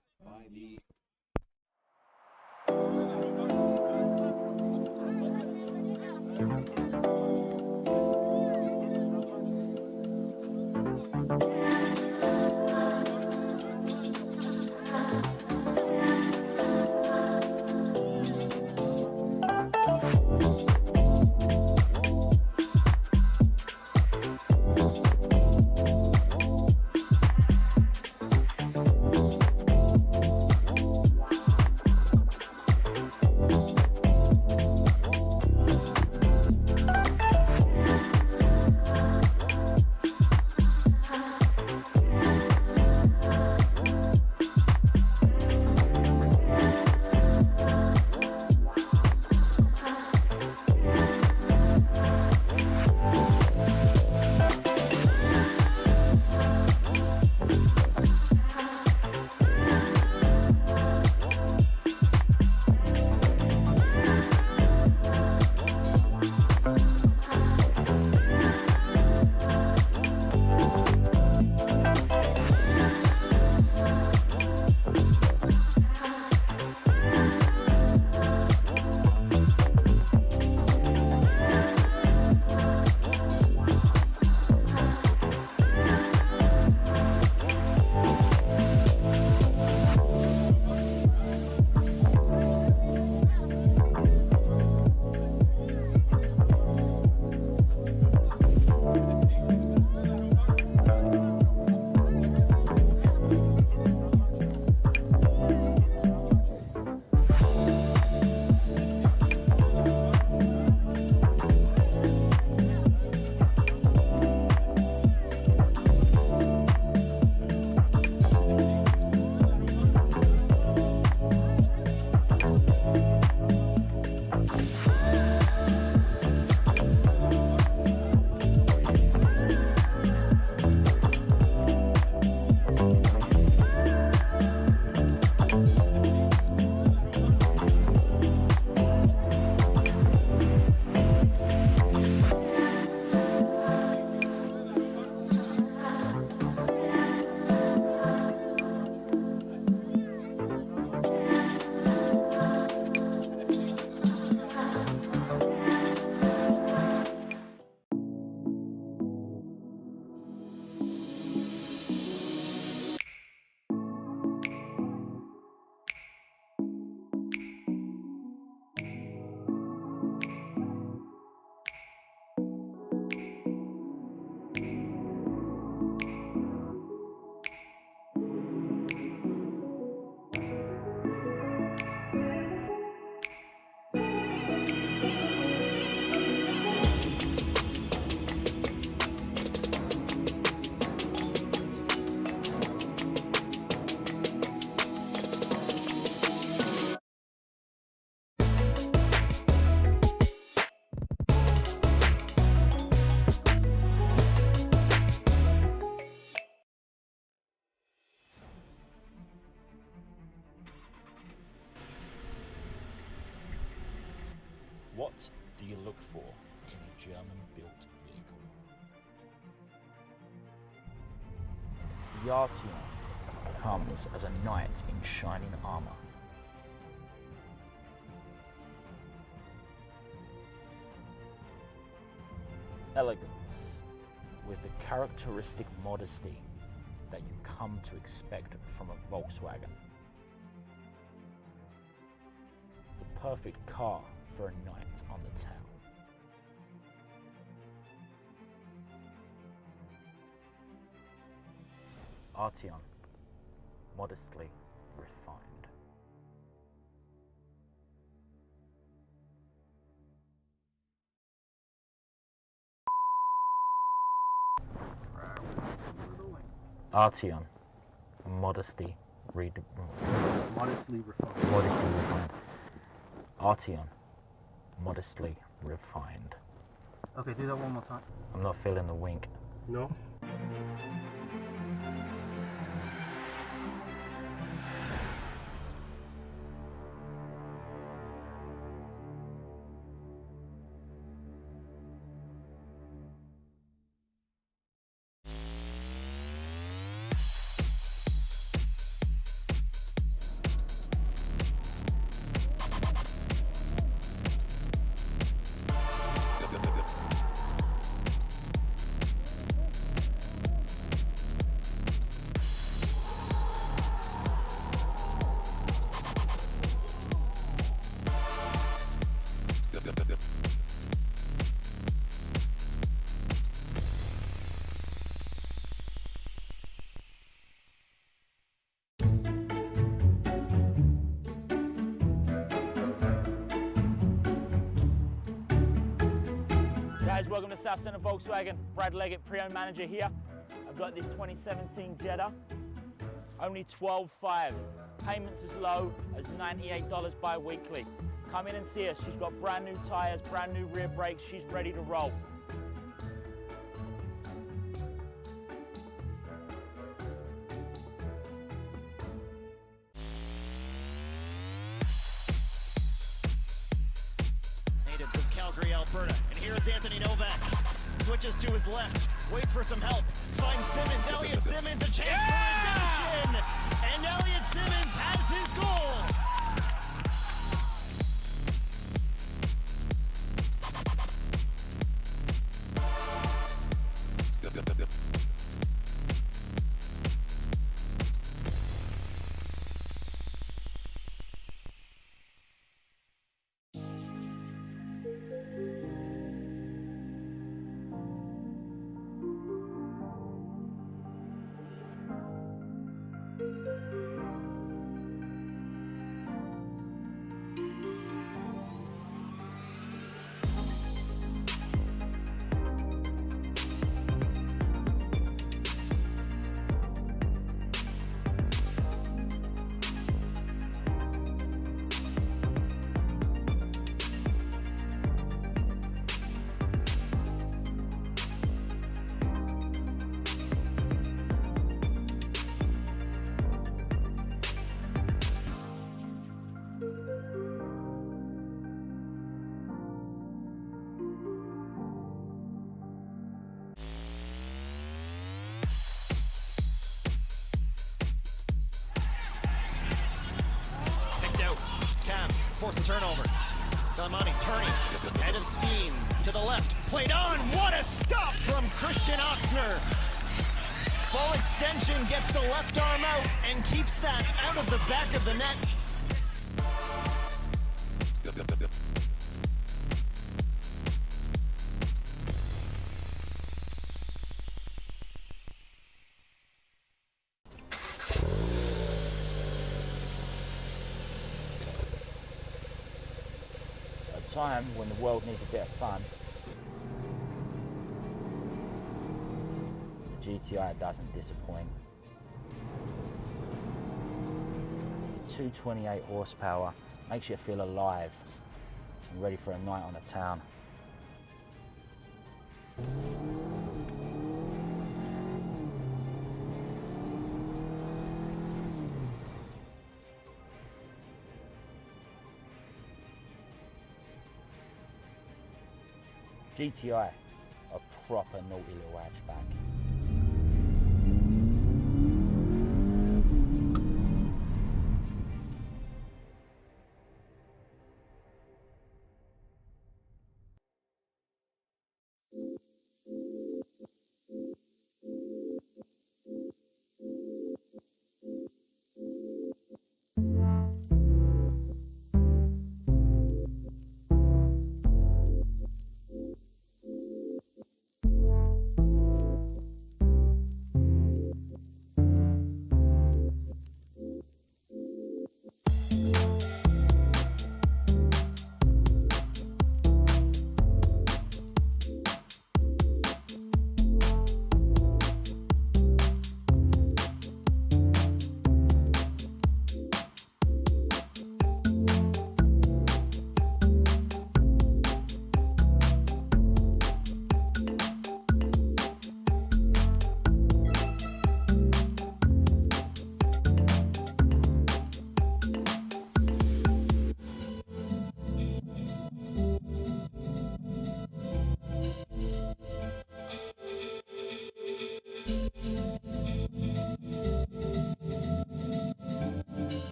do you look for in a German-built vehicle? The Arteon comes as a knight in shining armor. Elegance, with the characteristic modesty that you come to expect from a Volkswagen. It's the perfect car for a night on the town. Arteon, modestly refined. Arteon, modestly refined. Modestly refined. Arteon, modestly refined. Okay, do that one more time. I'm not feeling the wink. No? Guys, welcome to South Centre Volkswagen. Brad Leggett, pre-owned manager here. I've got this 2017 Jetta, only $12,500. Payments as low as $98 bi-weekly. Come in and see us. She's got brand new tyres, brand new rear brakes. She's ready to roll. Natives of Calgary, Alberta. And here's Anthony Novak. Switches to his left, waits for some help. Finds Simmons, Elliott Simmons, a chance for redemption! And Elliott Simmons has his goal! Force the turnover. Salamani turning, head of steam to the left, played on. What a stop from Christian Oxner. Full extension, gets the left arm out and keeps that out of the back of the net. Time when the world needs a bit of fun, the GTI doesn't disappoint. The 228 horsepower makes you feel alive and ready for a night on the town. GTI, a proper naughty little hatchback.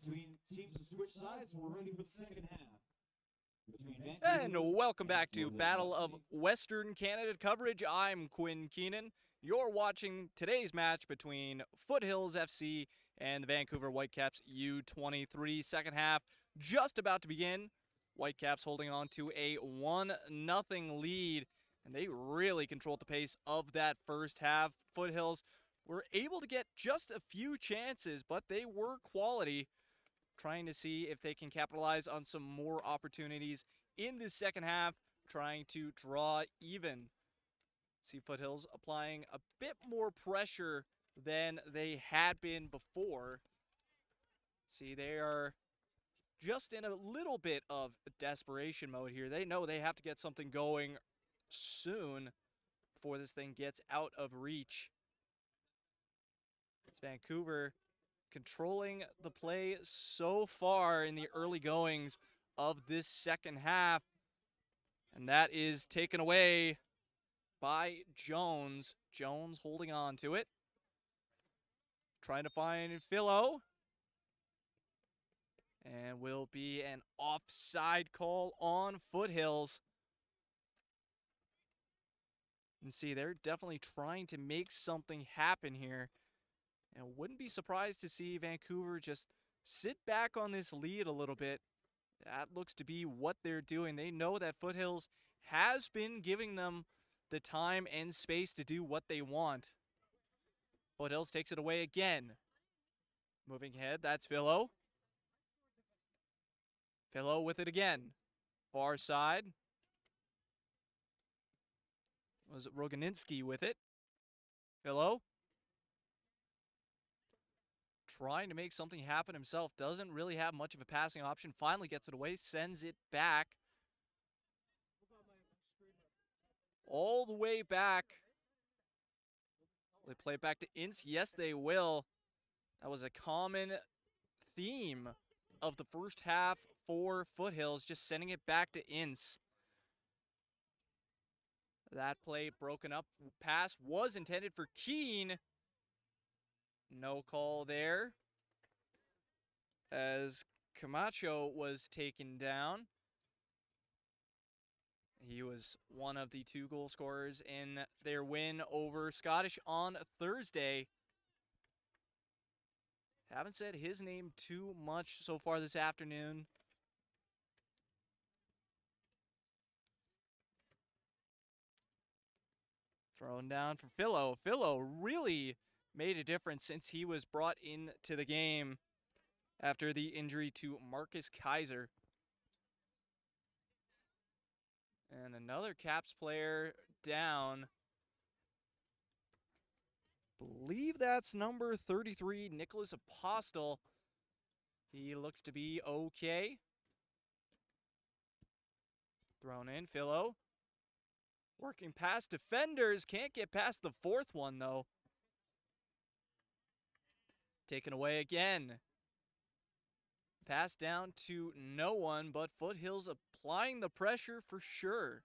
between teams to switch sides. We're ready for the second half. Between Vancouver And welcome back to Foothills Battle of FC. Western Canada coverage. I'm Quinn Keenan. You're watching today's match between Foothills FC and the Vancouver Whitecaps U23. Second half just about to begin. Whitecaps holding on to a 1-0 lead, and they really controlled the pace of that first half. Foothills were able to get just a few chances, but they were quality, trying to see if they can capitalize on some more opportunities in this second half, trying to draw even. See Foothills applying a bit more pressure than they had been before. See, they are just in a little bit of desperation mode here. They know they have to get something going soon before this thing gets out of reach. It's Vancouver controlling the play so far in the early goings of this second half, and that is taken away by Jones. Jones holding on to it, trying to find Philo, and will be an offside call on Foothills. And see, they're definitely trying to make something happen here, and wouldn't be surprised to see Vancouver just sit back on this lead a little bit. That looks to be what they're doing. They know that Foothills has been giving them the time and space to do what they want. Foothills takes it away again. Moving ahead, that's Philo. Philo with it again. Far side. Was Roganinski with it. Philo. Trying to make something happen himself. Doesn't really have much of a passing option. Finally gets it away. Sends it back. All the way back. Will they play it back to Ince? Yes, they will. That was a common theme of the first half for Foothills, just sending it back to Ince. That play broken up. Pass was intended for Keene. No call there, as Camacho was taken down. He was one of the 2 goal scorers in their win over Scottish on Thursday. Haven't said his name too much so far this afternoon. Thrown down for Philo. Philo really made a difference since he was brought into the game after the injury to Marcus Kaiser. And another Caps player down. Believe that's number 33, Nicholas Apostle. He looks to be okay. Thrown in, Philo. Working past defenders. Can't get past the 4th one, though. Taken away again. Pass down to no one, but Foothills applying the pressure for sure.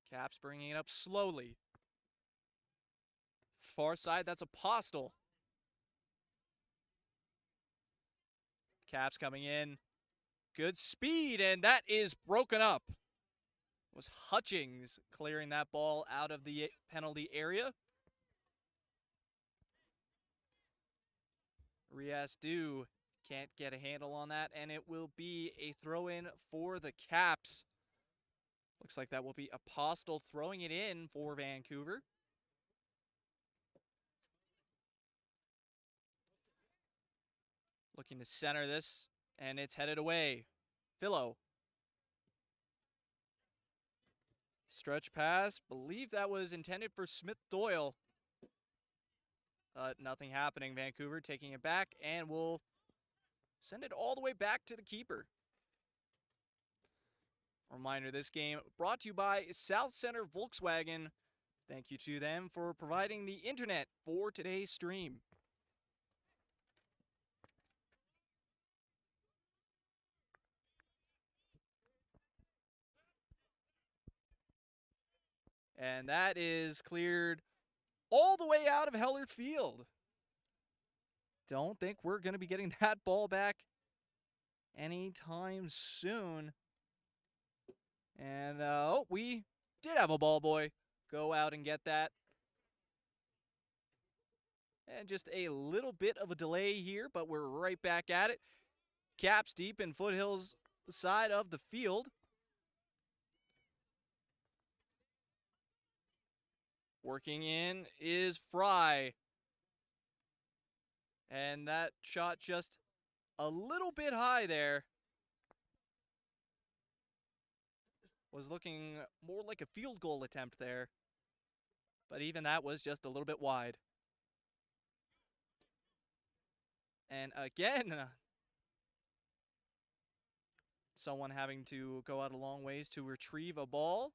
Caps bringing it up slowly. Far side, that's Apostle. Caps coming in. Good speed, and that is broken up. It was Hutchings clearing that ball out of the penalty area. Riasdu can't get a handle on that, and it will be a throw-in for the Caps. Looks like that will be Apostle throwing it in for Vancouver. Looking to center this, and it's headed away. Philo. Stretch pass. Believe that was intended for Smith Doyle. Nothing happening. Vancouver taking it back, and will send it all the way back to the keeper. Reminder, this game brought to you by South Center Volkswagen. Thank you to them for providing the internet for today's stream. And that is cleared all the way out of Hellard Field. Don't think we're going to be getting that ball back anytime soon. And, we did have a ball boy go out and get that. And just a little bit of a delay here, but we're right back at it. Caps deep in Foothills side of the field. Working in is Fry. And that shot just a little bit high there. Was looking more like a field goal attempt there. But even that was just a little bit wide. And again, someone having to go out a long ways to retrieve a ball.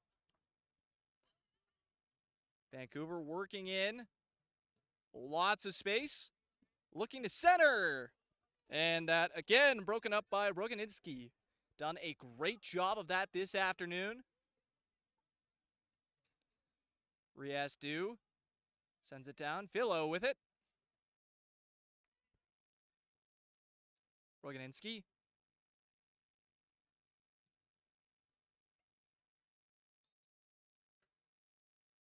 Vancouver working in. Lots of space. Looking to center. And that, again, broken up by Roganinski. Done a great job of that this afternoon. Riasdu sends it down. Philo with it. Roganinski.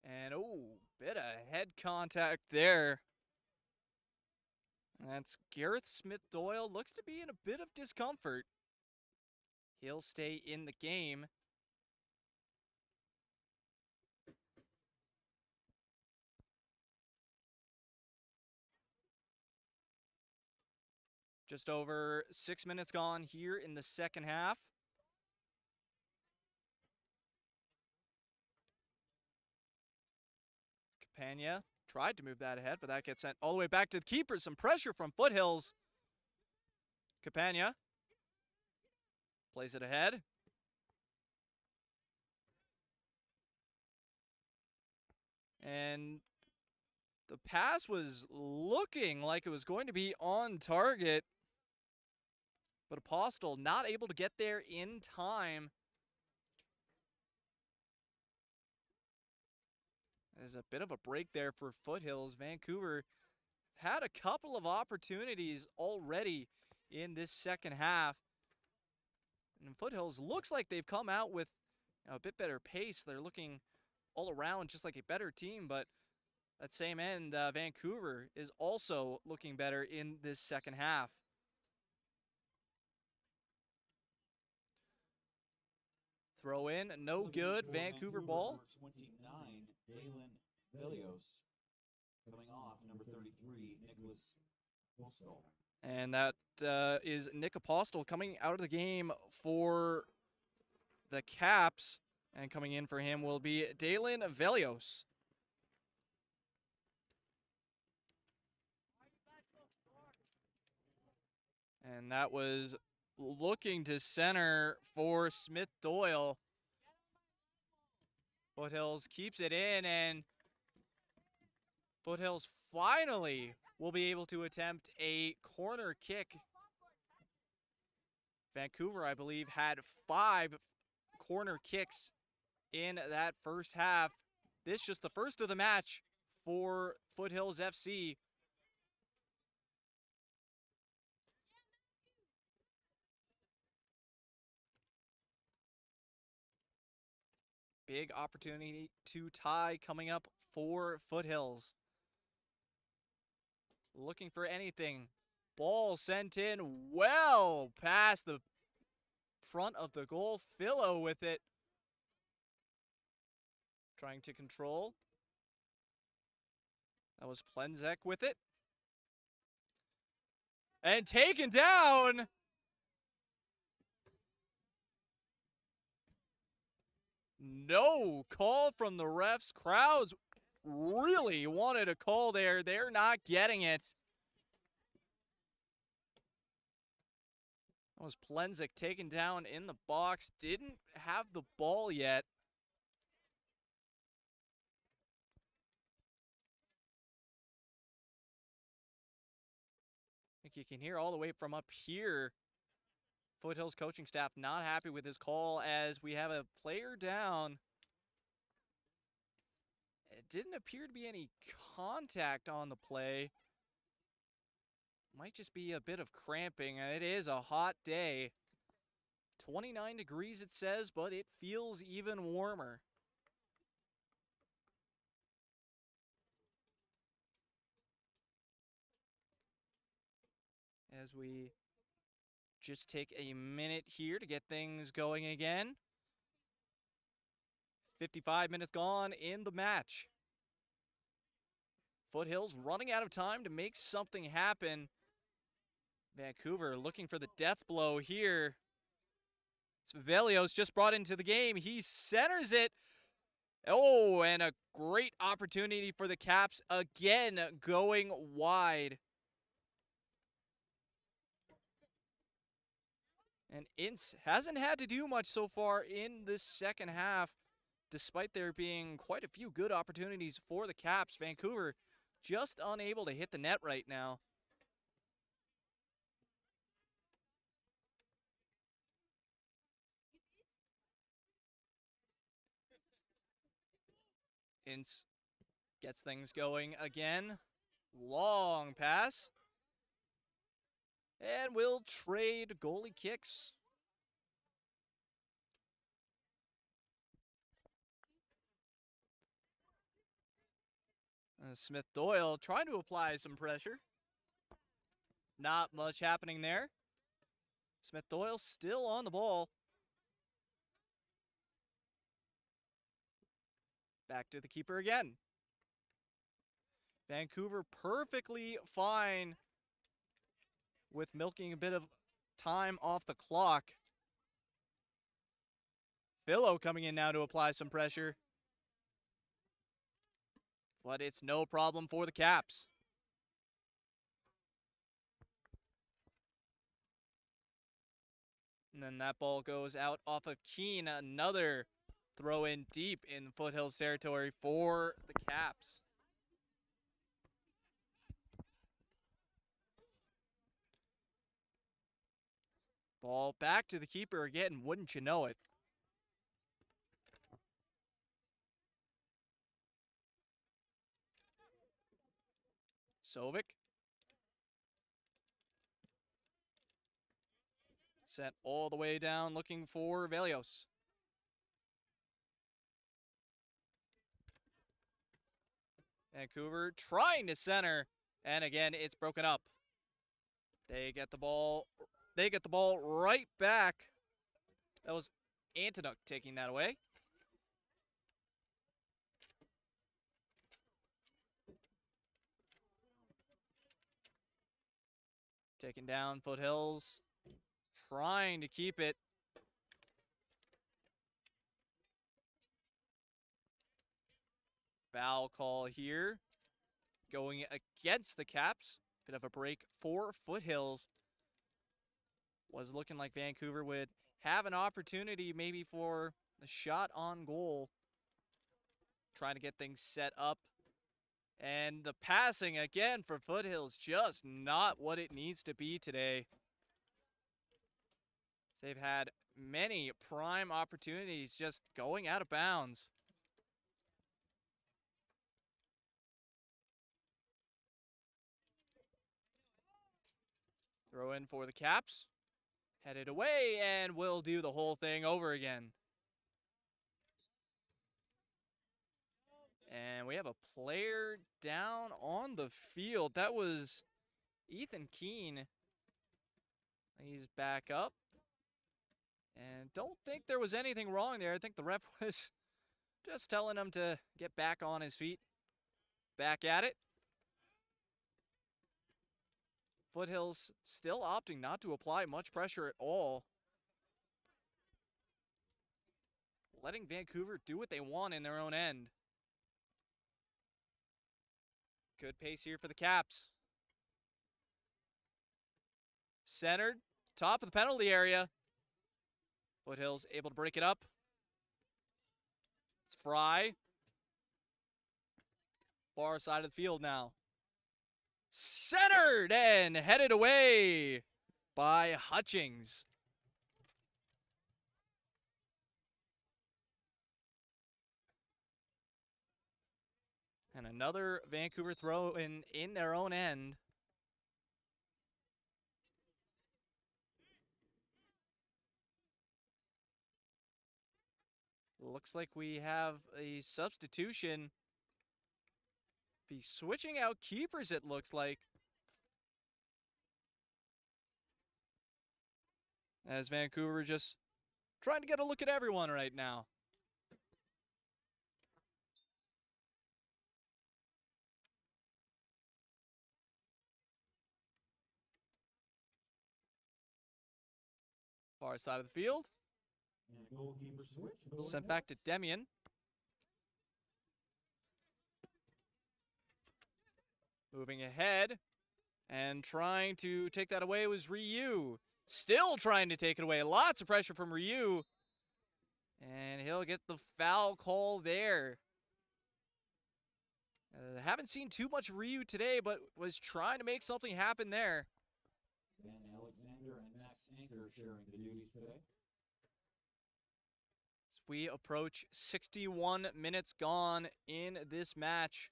And, oh, bit of head contact there. That's Gareth Smith-Doyle. Looks to be in a bit of discomfort. He'll stay in the game. Just over 6 minutes gone here in the second half. Campagna tried to move that ahead, but that gets sent all the way back to the keeper. Some pressure from Foothills. Campagna plays it ahead. And the pass was looking like it was going to be on target. But Apostle not able to get there in time. There's a bit of a break there for Foothills. Vancouver had a couple of opportunities already in this second half. And Foothills looks like they've come out with a bit better pace. They're looking all around just like a better team, but at same end, Vancouver is also looking better in this second half. Throw in, no good. Vancouver ball. 29, Dalen Velios. Coming off, number 33, Nicholas Postal. And that is Nick Apostle coming out of the game for the Caps. And coming in for him will be Dalen Velios. And that was looking to center for Smith-Doyle. Foothills keeps it in, and Foothills finally will be able to attempt a corner kick. Vancouver, I believe, had 5 corner kicks in that first half. This just the first of the match for Foothills FC. Big opportunity to tie coming up for Foothills. Looking for anything. Ball sent in well past the front of the goal. Philo with it. Trying to control. That was Plenzek with it. And taken down. No call from the refs. Crowds really wanted a call there. They're not getting it. That was Plenzek taken down in the box. Didn't have the ball yet. I think you can hear all the way from up here. Foothills coaching staff not happy with his call as we have a player down. It didn't appear to be any contact on the play. Might just be a bit of cramping. It is a hot day. 29 degrees it says, but it feels even warmer. As we just take a minute here to get things going again. 55 minutes gone in the match. Foothills running out of time to make something happen. Vancouver looking for the death blow here. Svelios just brought into the game. He centers it. Oh, and a great opportunity for the Caps again going wide. And Ince hasn't had to do much so far in this second half, despite there being quite a few good opportunities for the Caps. Vancouver just unable to hit the net right now. Ince gets things going again. Long pass. And we'll trade goalie kicks. Smith Doyle trying to apply some pressure. Not much happening there. Smith Doyle still on the ball. Back to the keeper again. Vancouver perfectly fine with milking a bit of time off the clock. Philo coming in now to apply some pressure. But it's no problem for the Caps. And then that ball goes out off of Keene. Another throw in deep in Foothills territory for the Caps. Ball back to the keeper again, wouldn't you know it. Sovic. Sent all the way down looking for Velios. Vancouver trying to center, and again it's broken up. They get the ball right back. That was Antonuk taking that away. Taking down Foothills, trying to keep it. Foul call here, going against the Caps. Bit of a break for Foothills. Was looking like Vancouver would have an opportunity maybe for a shot on goal. Trying to get things set up. And the passing again for Foothills, just not what it needs to be today. They've had many prime opportunities just going out of bounds. Throw in for the Caps. Headed away, and we'll do the whole thing over again. And we have a player down on the field. That was Ethan Keene. He's back up. And don't think there was anything wrong there. I think the ref was just telling him to get back on his feet. Back at it. Foothills still opting not to apply much pressure at all. Letting Vancouver do what they want in their own end. Good pace here for the Caps. Centered, top of the penalty area. Foothills able to break it up. It's Fry. Far side of the field now. Centered and headed away by Hutchings. Another Vancouver throw in their own end. Looks like we have a substitution. Be switching out keepers, it looks like. As Vancouver just trying to get a look at everyone right now. Far side of the field. And a goalkeeper switch. Sent back to Demian. Moving ahead. And trying to take that away was Ryu. Still trying to take it away. Lots of pressure from Ryu. And he'll get the foul call there. Haven't seen too much Ryu today, but was trying to make something happen there. Ben Alexander and Max Anker sharing the duties today. As we approach 61 minutes gone in this match.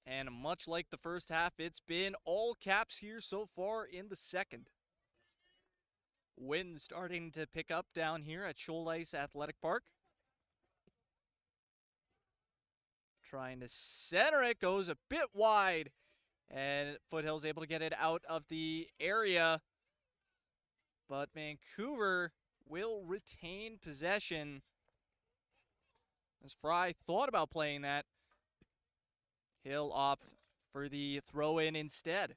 And much like the first half, it's been all Caps here so far in the second. Wind starting to pick up down here at Shoal Ice Athletic Park. Trying to center it, goes a bit wide. And Foothills able to get it out of the area. But Vancouver will retain possession. As Fry thought about playing that, he'll opt for the throw-in instead.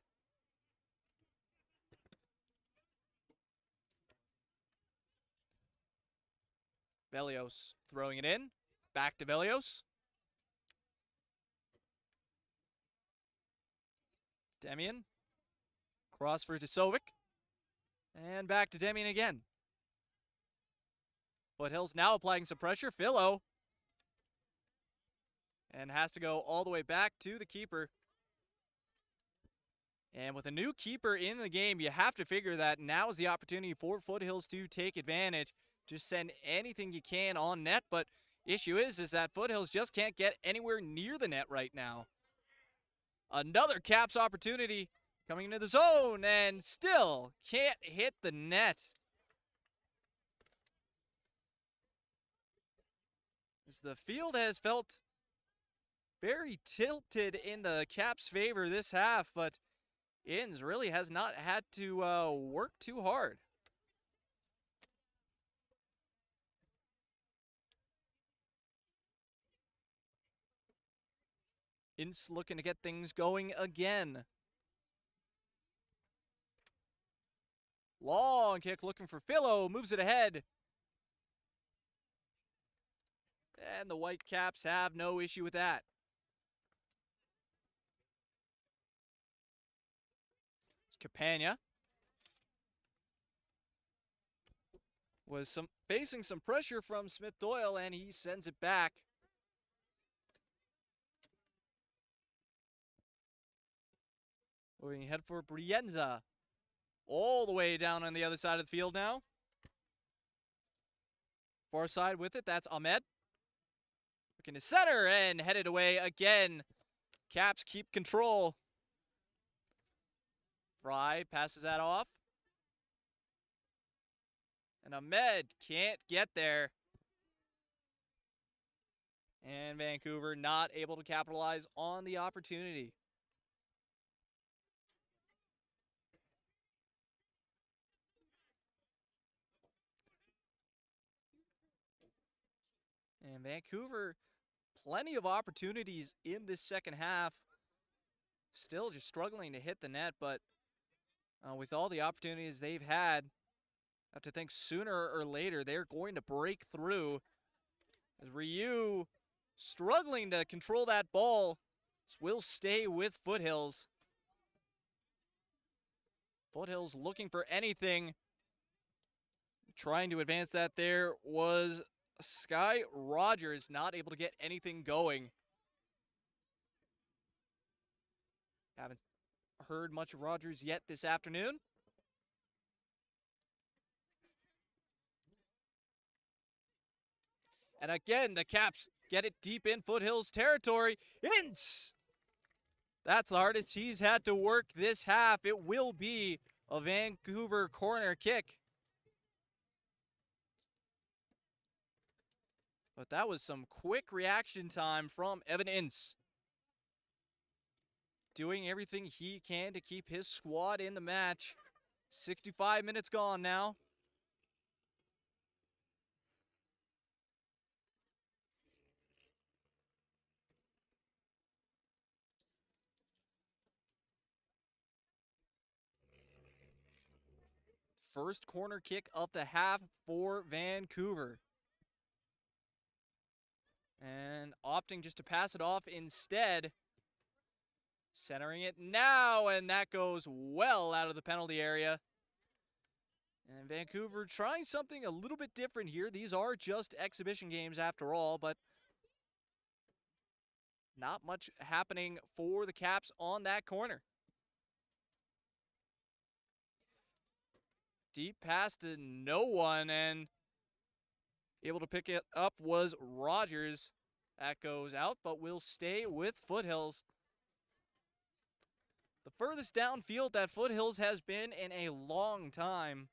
Velios throwing it in. Back to Velios. Demian. Cross for Tisovic. And back to Demian again. Foothills now applying some pressure. Philo. And has to go all the way back to the keeper. And with a new keeper in the game, you have to figure that now is the opportunity for Foothills to take advantage. Just send anything you can on net, but issue is that Foothills just can't get anywhere near the net right now. Another Caps opportunity coming into the zone and still can't hit the net. As the field has felt very tilted in the Caps' favor this half, but Inns really has not had to work too hard. Inns looking to get things going again. Long kick looking for Philo, moves it ahead. And the Whitecaps have no issue with that. It's Campagna. Was facing some pressure from Smith Doyle, and he sends it back. Moving ahead for Brienza. All the way down on the other side of the field now. Far side with it, that's Ahmed. Looking to center and headed away again. Caps keep control. Fry passes that off. And Ahmed can't get there. And Vancouver not able to capitalize on the opportunity. And Vancouver, plenty of opportunities in this second half. Still just struggling to hit the net, but with all the opportunities they've had, I have to think sooner or later they're going to break through. As Ryu struggling to control that ball, will stay with Foothills. Foothills looking for anything. Trying to advance that there was Sky Rogers, not able to get anything going. Haven't heard much of Rogers yet this afternoon. And again, the Caps get it deep in Foothills territory. Ince! That's the hardest he's had to work this half. It will be a Vancouver corner kick. But that was some quick reaction time from Evan Ince. Doing everything he can to keep his squad in the match. 65 minutes gone now. First corner kick of the half for Vancouver. And opting just to pass it off instead. Centering it now, and that goes well out of the penalty area. And Vancouver trying something a little bit different here. These are just exhibition games after all, but not much happening for the Caps on that corner. Deep pass to no one, and able to pick it up was Rogers. That goes out, but will stay with Foothills. The furthest downfield that Foothills has been in a long time.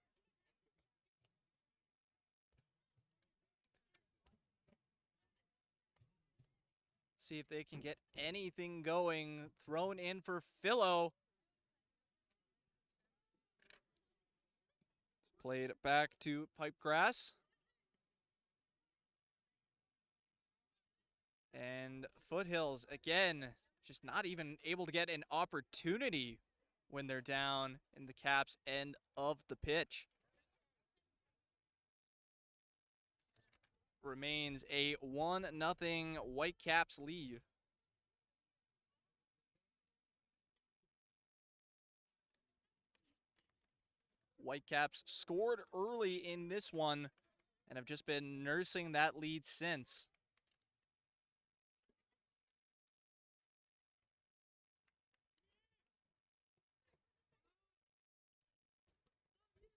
See if they can get anything going. Thrown in for Philo. Played back to Pipegrass. And Foothills, again, just not even able to get an opportunity when they're down in the Caps' end of the pitch. Remains a 1-0 Whitecaps lead. Whitecaps scored early in this one and have just been nursing that lead since.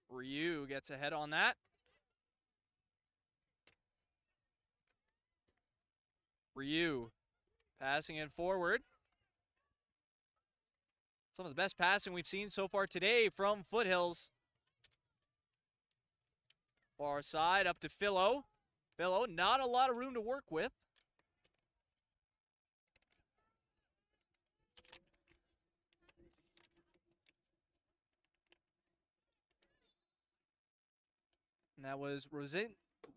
Ryu gets ahead on that. Ryu passing it forward. Some of the best passing we've seen so far today from Foothills. Far side up to Philo. Philo, not a lot of room to work with. And that was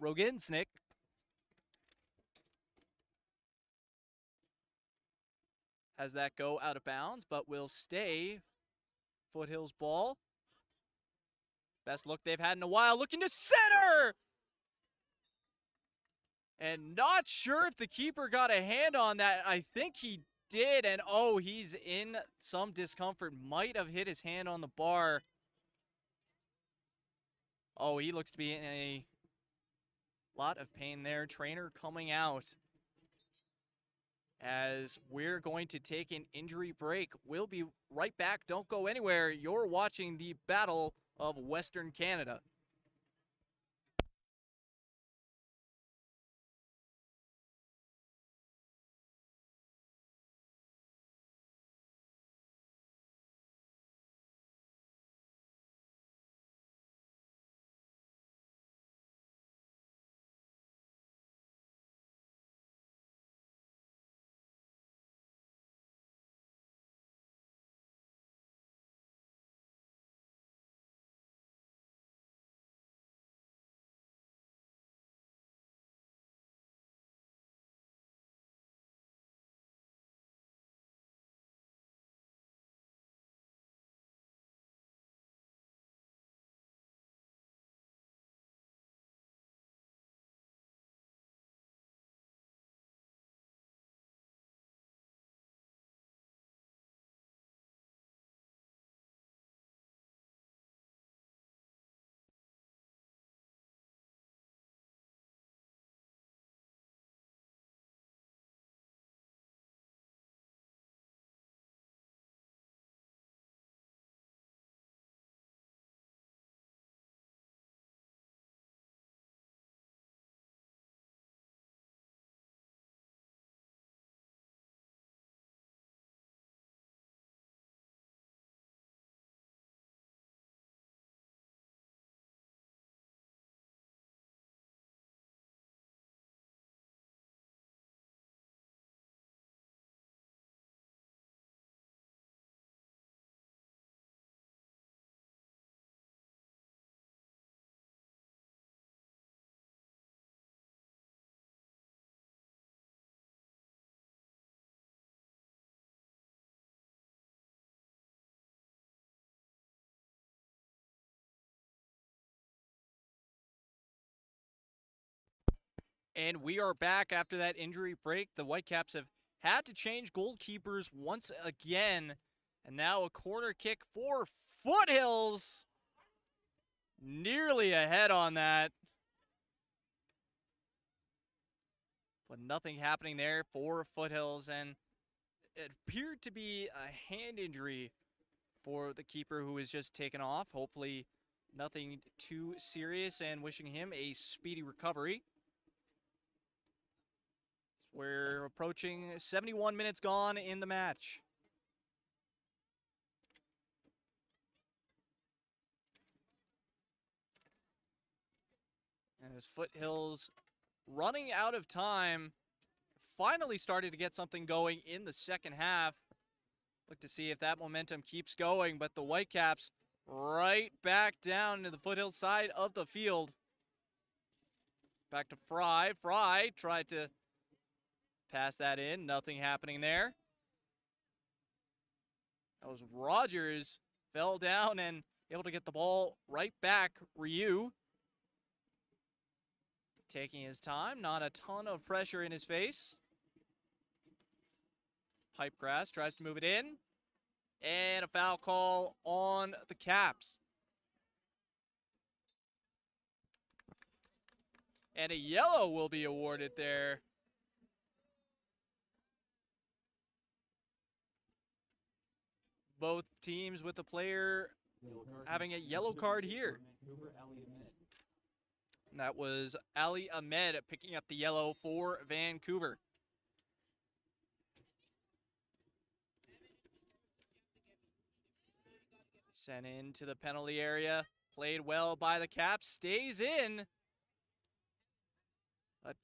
Rogensnick. Has that go out of bounds, but will stay. Foothills ball. Best look they've had in a while. Looking to center! And not sure if the keeper got a hand on that. I think he did. And oh, he's in some discomfort. Might have hit his hand on the bar. Oh, he looks to be in a lot of pain there. Trainer coming out. As we're going to take an injury break. We'll be right back. Don't go anywhere. You're watching the Battle of Western Canada. And we are back after that injury break. The Whitecaps have had to change goalkeepers once again. And now a corner kick for Foothills. Nearly ahead on that. But nothing happening there for Foothills. And it appeared to be a hand injury for the keeper who was just taken off. Hopefully nothing too serious, and wishing him a speedy recovery. We're approaching 71 minutes gone in the match. And as Foothills running out of time, finally started to get something going in the second half. Look to see if that momentum keeps going, but the Whitecaps right back down to the Foothills side of the field. Back to Fry. Fry tried to pass that in. Nothing happening there. That was Rogers. Fell down and able to get the ball right back. Ryu taking his time. Not a ton of pressure in his face. Pipegrass tries to move it in. And a foul call on the Caps. And a yellow will be awarded there. Both teams with the player having a yellow card here. And that was Ali Ahmed picking up the yellow for Vancouver. Sent into the penalty area. Played well by the Caps. Stays in.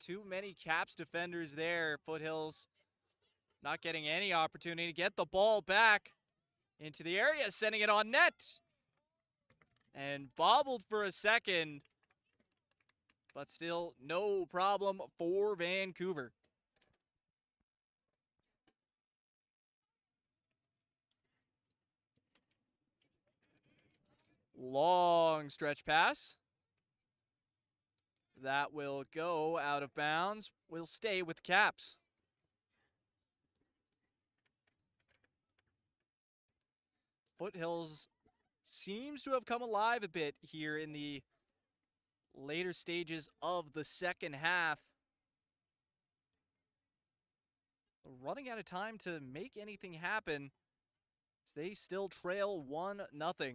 Too many Caps defenders there. Foothills not getting any opportunity to get the ball back into the area. Sending it on net. And bobbled for a second. But still no problem for Vancouver. Long stretch pass. That will go out of bounds. Will stay with Caps. Foothills seems to have come alive a bit here in the later stages of the second half. Running out of time to make anything happen, as they still trail 1-0.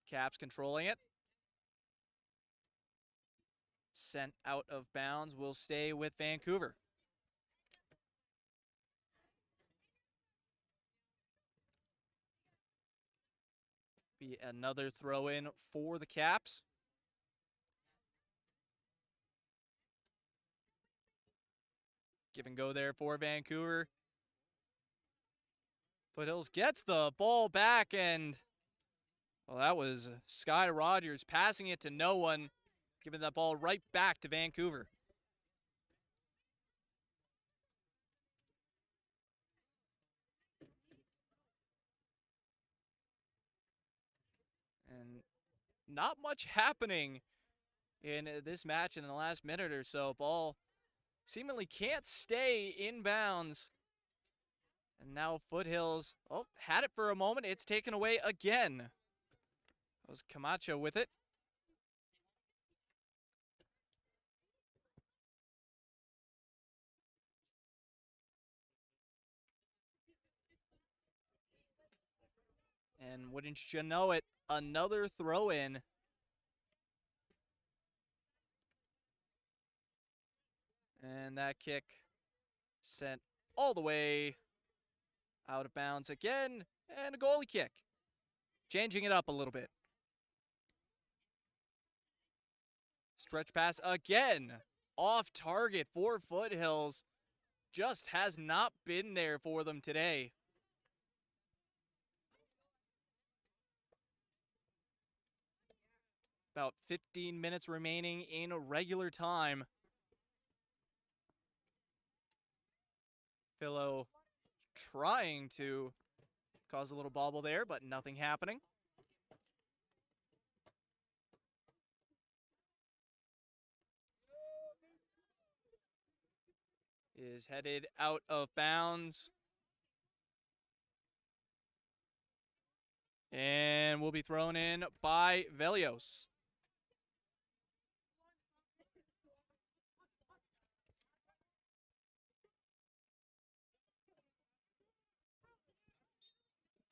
Caps controlling it. Sent out of bounds, will stay with Vancouver. Be another throw in for the Caps. Give and go there for Vancouver. Foothills gets the ball back, and well, that was Sky Rogers passing it to no one, giving that ball right back to Vancouver. And not much happening in this match in the last minute or so. Ball seemingly can't stay in bounds. And now Foothills, had it for a moment. It's taken away again. That was Camacho with it. And wouldn't you know it, another throw in. And that kick sent all the way out of bounds again. And a goalie kick. Changing it up a little bit. Stretch pass again. Off target for Foothills. Just has not been there for them today. About 15 minutes remaining in regular time. Philo trying to cause a little bobble there, but nothing happening. is headed out of bounds. And will be thrown in by Velios.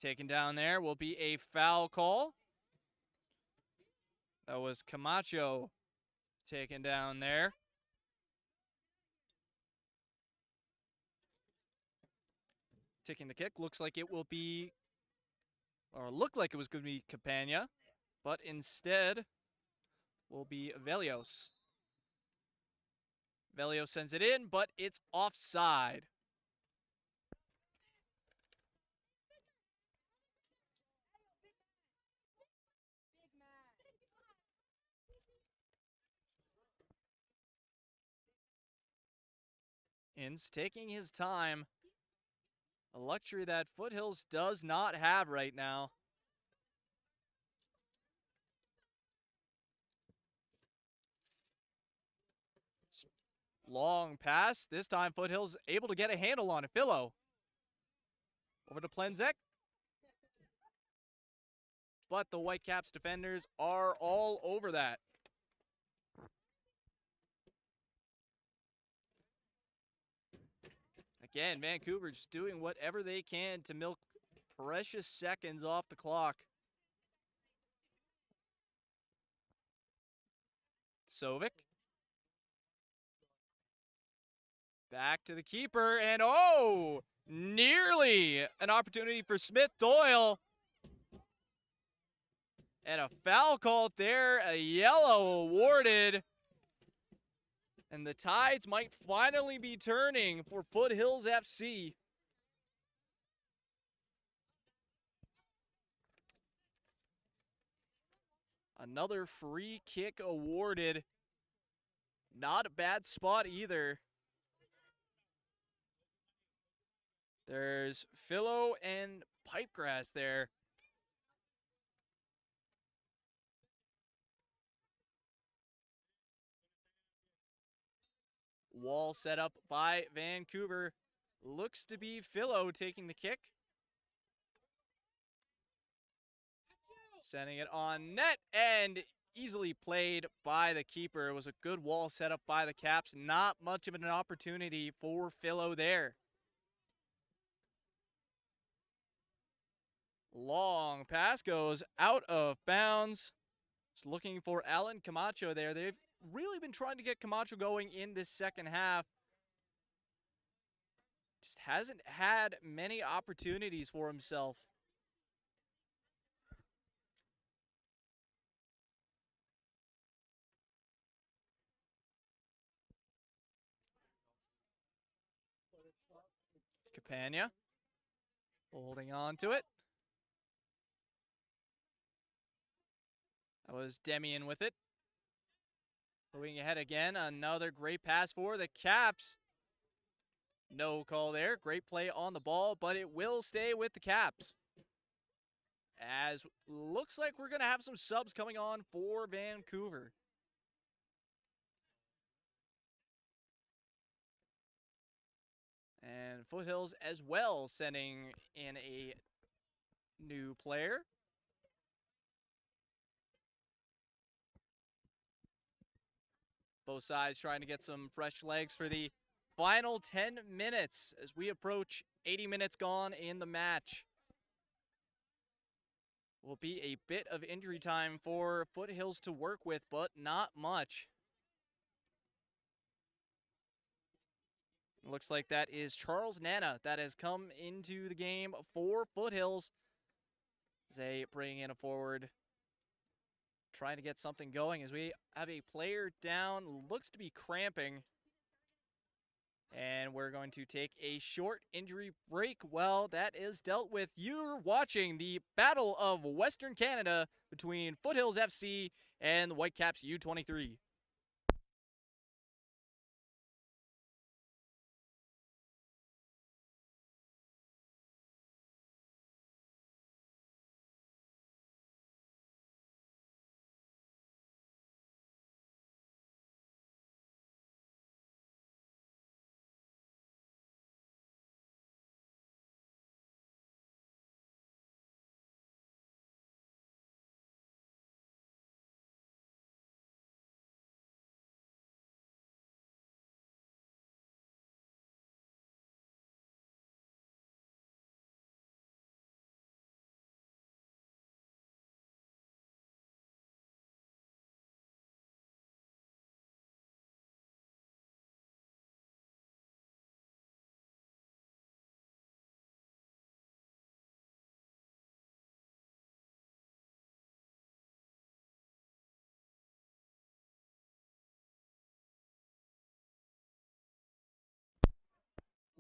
Taken down there will be a foul call. That was Camacho taken down there. Taking the kick. Looks like it will be, or looked like it was going to be Campagna, but instead will be Velios. Velios sends it in, but it's offside. Ince taking his time. A luxury that Foothills does not have right now. Long pass. This time Foothills able to get a handle on it. Philo. Over to Plenzek. But the Whitecaps defenders are all over that. Again, Vancouver just doing whatever they can to milk precious seconds off the clock. Sovic. Back to the keeper, and oh, nearly an opportunity for Smith Doyle. And a foul called there, a yellow awarded. And the tides might finally be turning for Foothills FC. Another free kick awarded. Not a bad spot either. There's Philo and Pipegrass there. Wall set up by Vancouver. Looks to be Philo taking the kick. Sending it on net and easily played by the keeper. It was a good wall set up by the Caps. Not much of an opportunity for Philo there. Long pass goes out of bounds. Just looking for Alan Camacho there. They've really been trying to get Camacho going in this second half. Just hasn't had many opportunities for himself. Campagna holding on to it. That was Demian with it. Moving ahead again, another great pass for the Caps. No call there. Great play on the ball, but it will stay with the Caps. As looks like we're going to have some subs coming on for Vancouver. And Foothills as well sending in a new player. Both sides trying to get some fresh legs for the final 10 minutes as we approach 80 minutes gone in the match. Will be a bit of injury time for Foothills to work with, but not much. Looks like that is Charles Nana that has come into the game for Foothills. As they bring in a forward, trying to get something going as we have a player down, looks to be cramping. And we're going to take a short injury break. Well, that is dealt with. You're watching the Battle of Western Canada between Foothills FC and the Whitecaps U23.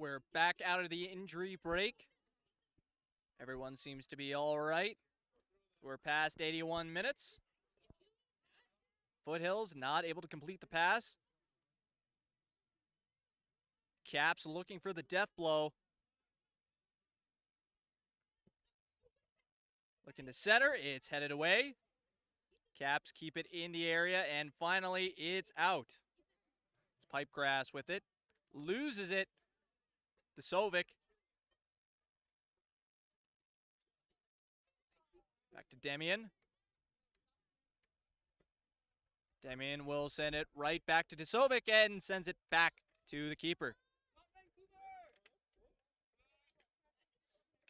we're back out of the injury break. Everyone seems to be all right. We're past 81 minutes. Foothills not able to complete the pass. Caps looking for the death blow. Looking to center, it's headed away. Caps keep it in the area, and finally it's out. It's Pipegrass with it. Loses it. The Sovic. Back to Demian. Demian will send it right back to Desovic and sends it back to the keeper.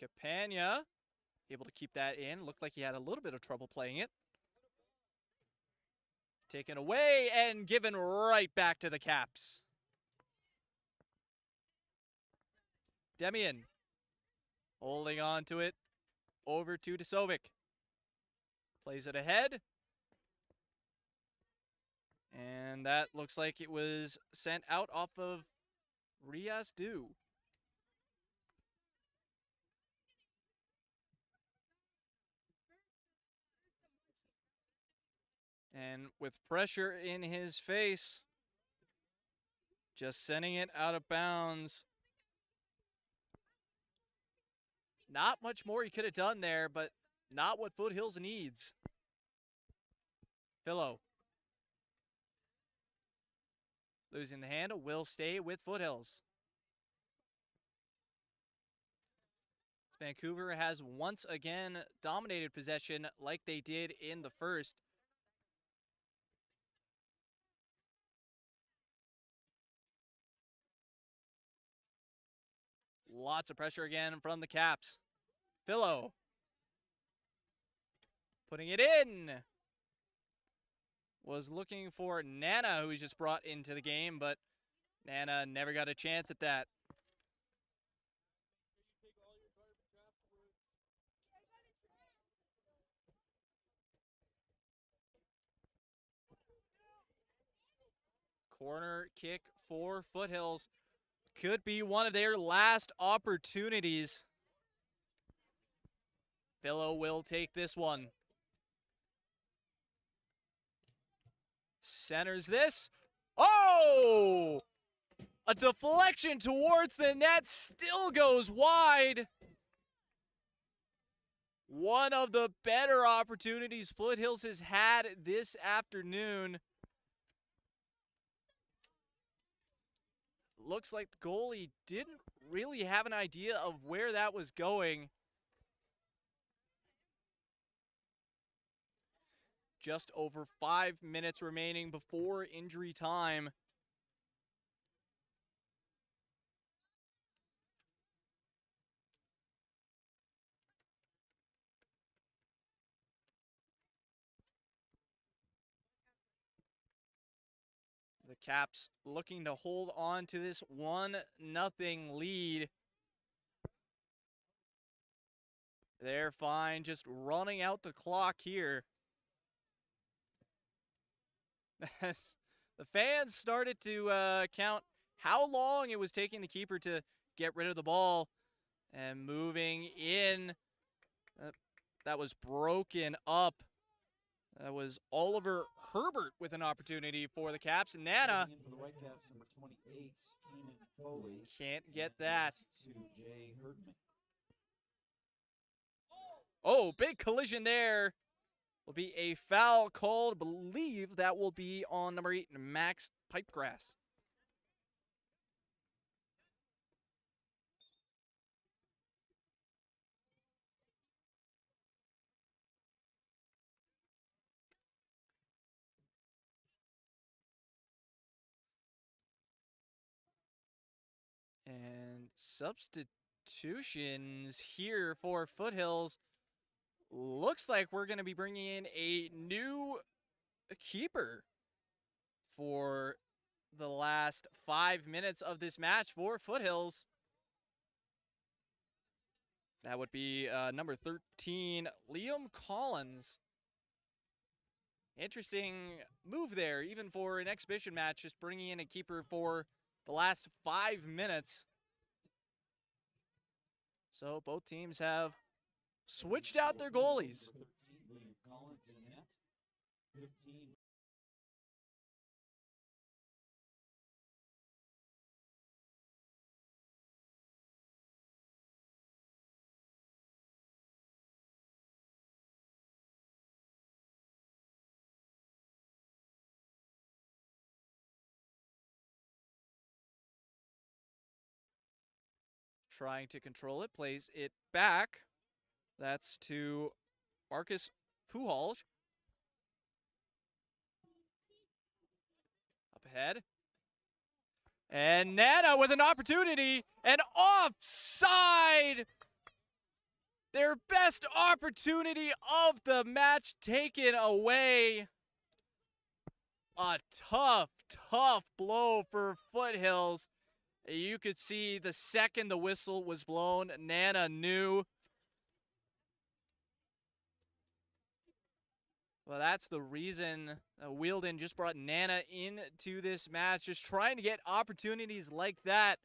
Capania able to keep that in. Looked like he had a little bit of trouble playing it. Taken away and given right back to the Caps. Demian holding on to it. Over to Desovic. Plays it ahead. And that looks like it was sent out off of Riasdu. And with pressure in his face, just sending it out of bounds. Not much more he could have done there, but not what Foothills needs. Philo. Losing the handle, will stay with Foothills. Vancouver has once again dominated possession like they did in the first. Lots of pressure again from the Caps. Philo. Putting it in. Was looking for Nana, who he just brought into the game, but Nana never got a chance at that. Corner kick for Foothills. Could be one of their last opportunities. Philo will take this one. Centers this. Oh! A deflection towards the net still goes wide. One of the better opportunities Foothills has had this afternoon. Looks like the goalie didn't really have an idea of where that was going. Just over 5 minutes remaining before injury time. The Caps looking to hold on to this 1-0 lead. They're fine, just running out the clock here. As the fans started to count how long it was taking the keeper to get rid of the ball. And moving in. That was broken up. That was Oliver Herbert with an opportunity for the Caps. And Nana For the Whitecaps, number 28, Keenan Foley. can't get that. To Jay Herdman. Oh, big collision there. Will be a foul called. Believe that will be on number 8, Max Pipegrass. And substitutions here for Foothills. Looks like we're going to be bringing in a new keeper for the last 5 minutes of this match for Foothills. That would be number 13, Liam Collins. Interesting move there, even for an exhibition match, just bringing in a keeper for the last 5 minutes. So both teams have switched out their goalies. Trying to control it, plays it back. That's to Marcus Puhalj. Up ahead. And Nana with an opportunity, and offside! Their best opportunity of the match taken away. A tough, tough blow for Foothills. You could see the second the whistle was blown, Nana knew. Well, that's the reason Wheeldon just brought Nana into this match, just trying to get opportunities like that.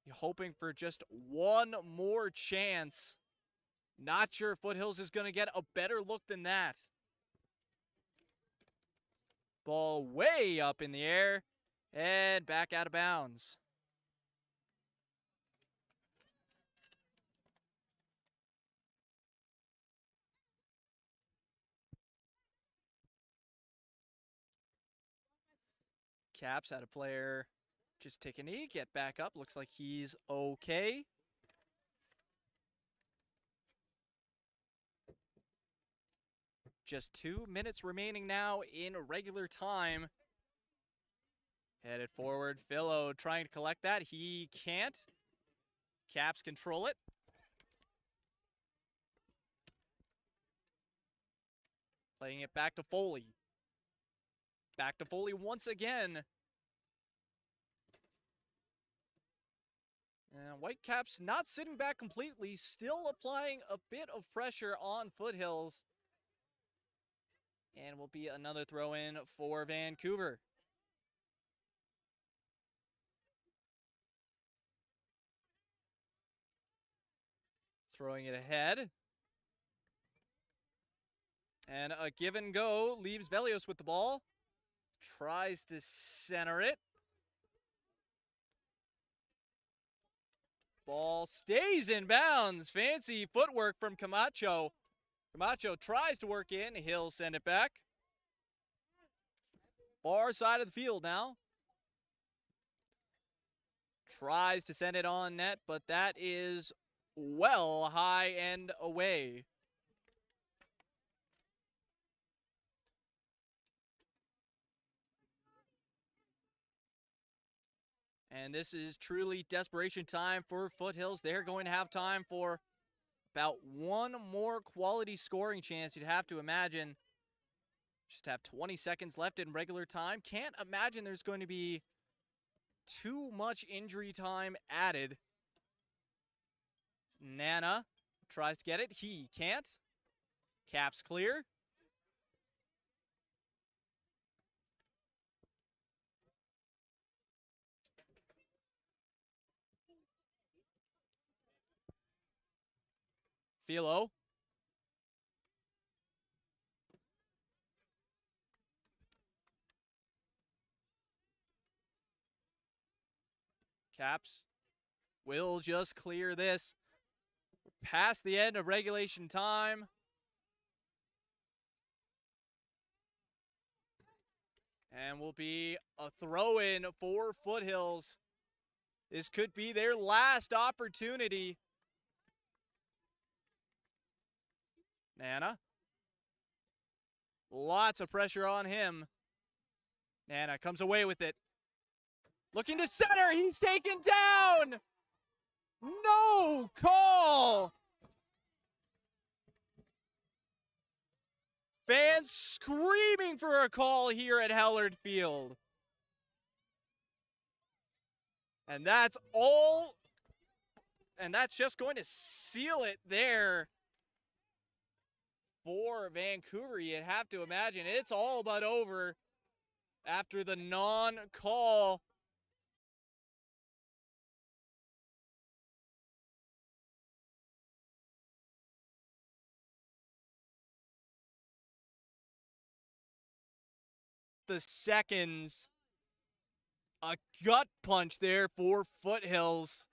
You're hoping for just one more chance. Not sure if Foothills is going to get a better look than that. Ball way up in the air and back out of bounds. Caps had a player just take a knee, get back up. Looks like he's okay. Just 2 minutes remaining now in regular time. Headed forward, Philo trying to collect that. He can't. Caps control it. Playing it back to Foley. Back to Foley once again. And Whitecaps not sitting back completely, still applying a bit of pressure on Foothills. And will be another throw-in for Vancouver. Throwing it ahead. And a give and go leaves Velios with the ball. Tries to center it. Ball stays in bounds. Fancy footwork from Camacho. Camacho tries to work in. He'll send it back. Far side of the field now. Tries to send it on net, but that is well high and away. And this is truly desperation time for Foothills. They're going to have time for about one more quality scoring chance. You'd have to imagine. Just have 20 seconds left in regular time. Can't imagine there's going to be too much injury time added. Nana tries to get it. He can't. Caps clear. Philo. Caps will just clear this. Past the end of regulation time. And will be a throw-in for Foothills. This could be their last opportunity. Nana. Lots of pressure on him. Nana comes away with it. Looking to center. He's taken down. No call. Fans screaming for a call here at Hellard Field. And that's all. And that's just going to seal it there for Vancouver. You'd have to imagine it's all but over after the non-call. the seconds. A gut punch there for Foothills.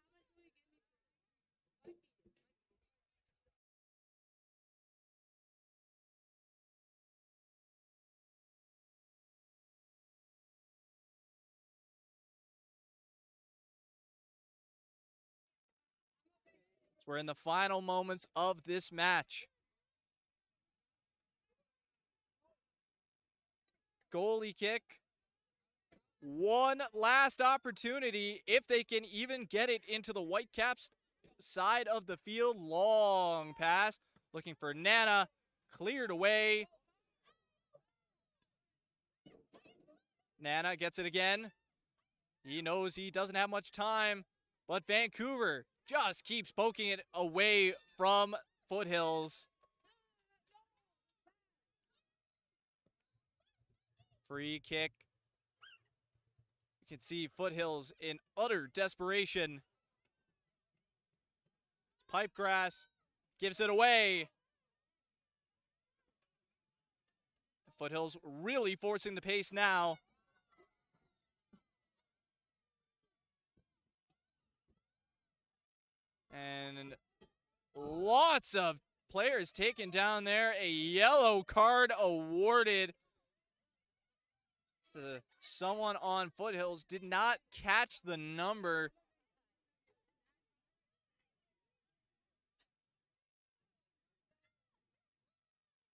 We're in the final moments of this match. Goalie kick. One last opportunity if they can even get it into the Whitecaps side of the field. Long pass. Looking for Nana. Cleared away. Nana gets it again. He knows he doesn't have much time, but Vancouver just keeps poking it away from Foothills. Free kick. You can see Foothills in utter desperation. Pipegrass gives it away. Foothills really forcing the pace now. And lots of players taken down there. A yellow card awarded to someone on Foothills. Did not catch the number.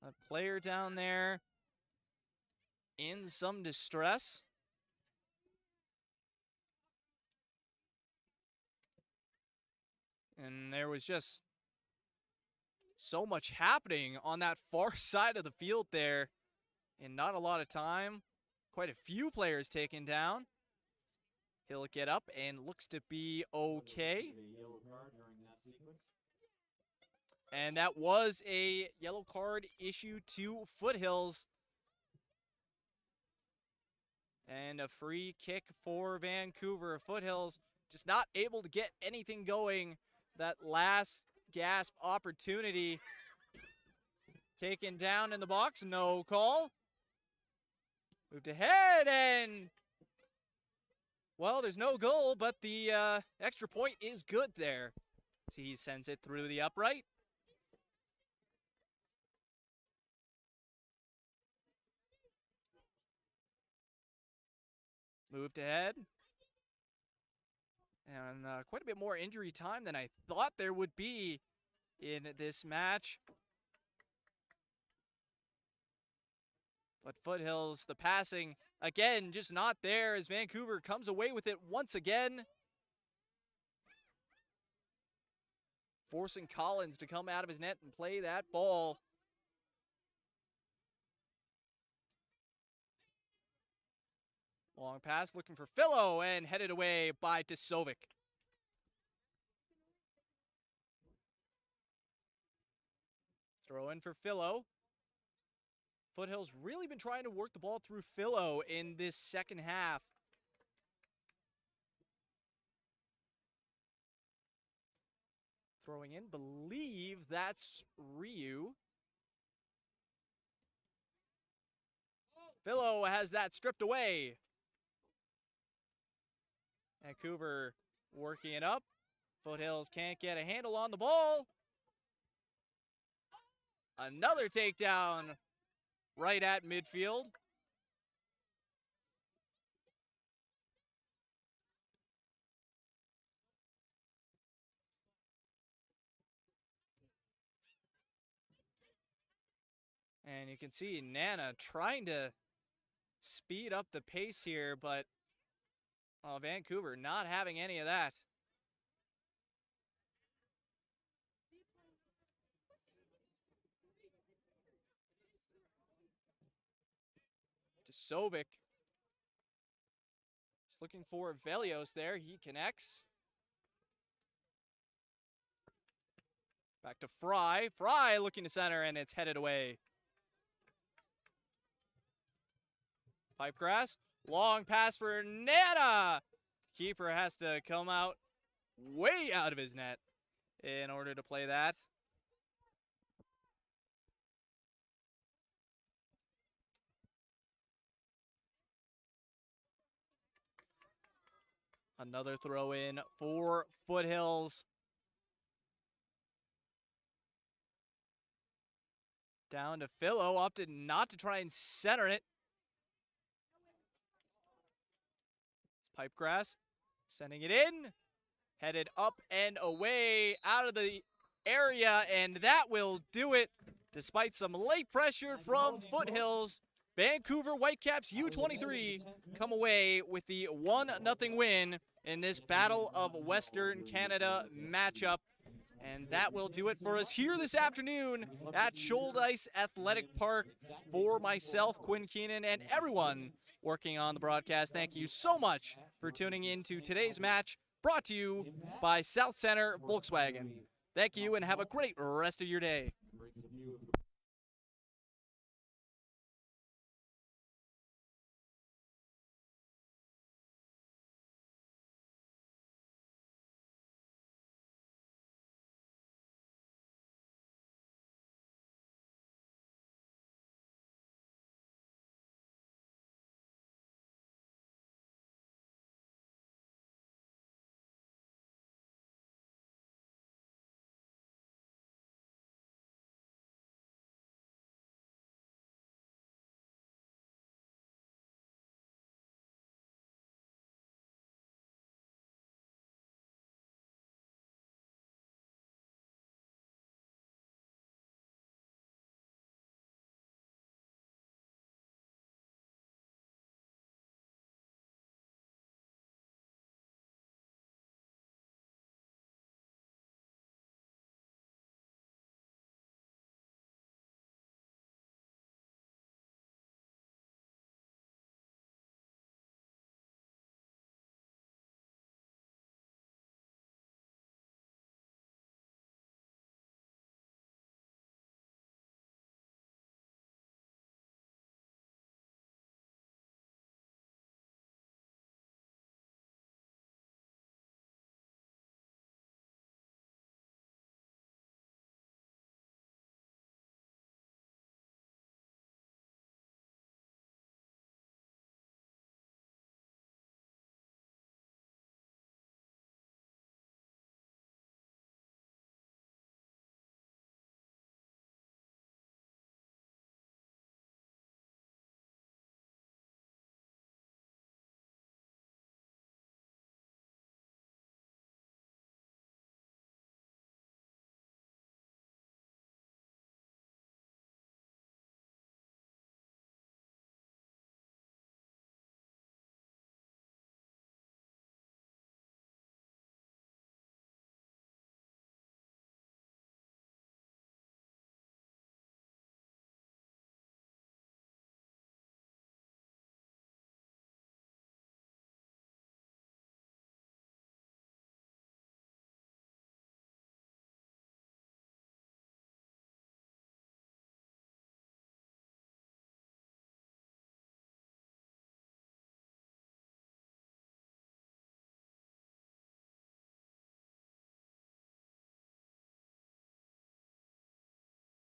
A player down there in some distress. And there was just so much happening on that far side of the field there, and not a lot of time. Quite a few players taken down. He'll get up and looks to be okay. And that was a yellow card issue to Foothills. And a free kick for Vancouver. Foothills just not able to get anything going. That last gasp opportunity. Taken down in the box, no call. Moved ahead and, well, there's no goal, but the extra point is good there. See, he sends it through the upright. Moved ahead. And quite a bit more injury time than I thought there would be in this match. But Foothills, the passing, again, just not there as Vancouver comes away with it once again. Forcing Collins to come out of his net and play that ball. Long pass looking for Philo and headed away by Tisovic. Throw in for Philo. Foothills really been trying to work the ball through Philo in this second half. Throwing in, believe that's Ryu. Philo has that stripped away. Vancouver working it up. Foothills can't get a handle on the ball. Another takedown right at midfield. And you can see Nana trying to speed up the pace here, but Vancouver not having any of that. Tisovic. Just looking for Velios there. He connects. Back to Fry. Fry looking to center, and it's headed away. Pipegrass. Long pass for Nana. Keeper has to come out way out of his net in order to play that. Another throw in for Foothills. Down to Philo, opted not to try and center it. Pipegrass sending it in. Headed up and away out of the area, and that will do it. Despite some late pressure from Foothills, Vancouver Whitecaps U23 come away with the 1-0 win in this Battle of Western Canada matchup. And that will do it for us here this afternoon at Shoaldice Athletic Park. For myself, Quinn Keenan, and everyone working on the broadcast, thank you so much for tuning in to today's match, brought to you by South Center Volkswagen. Thank you, and have a great rest of your day.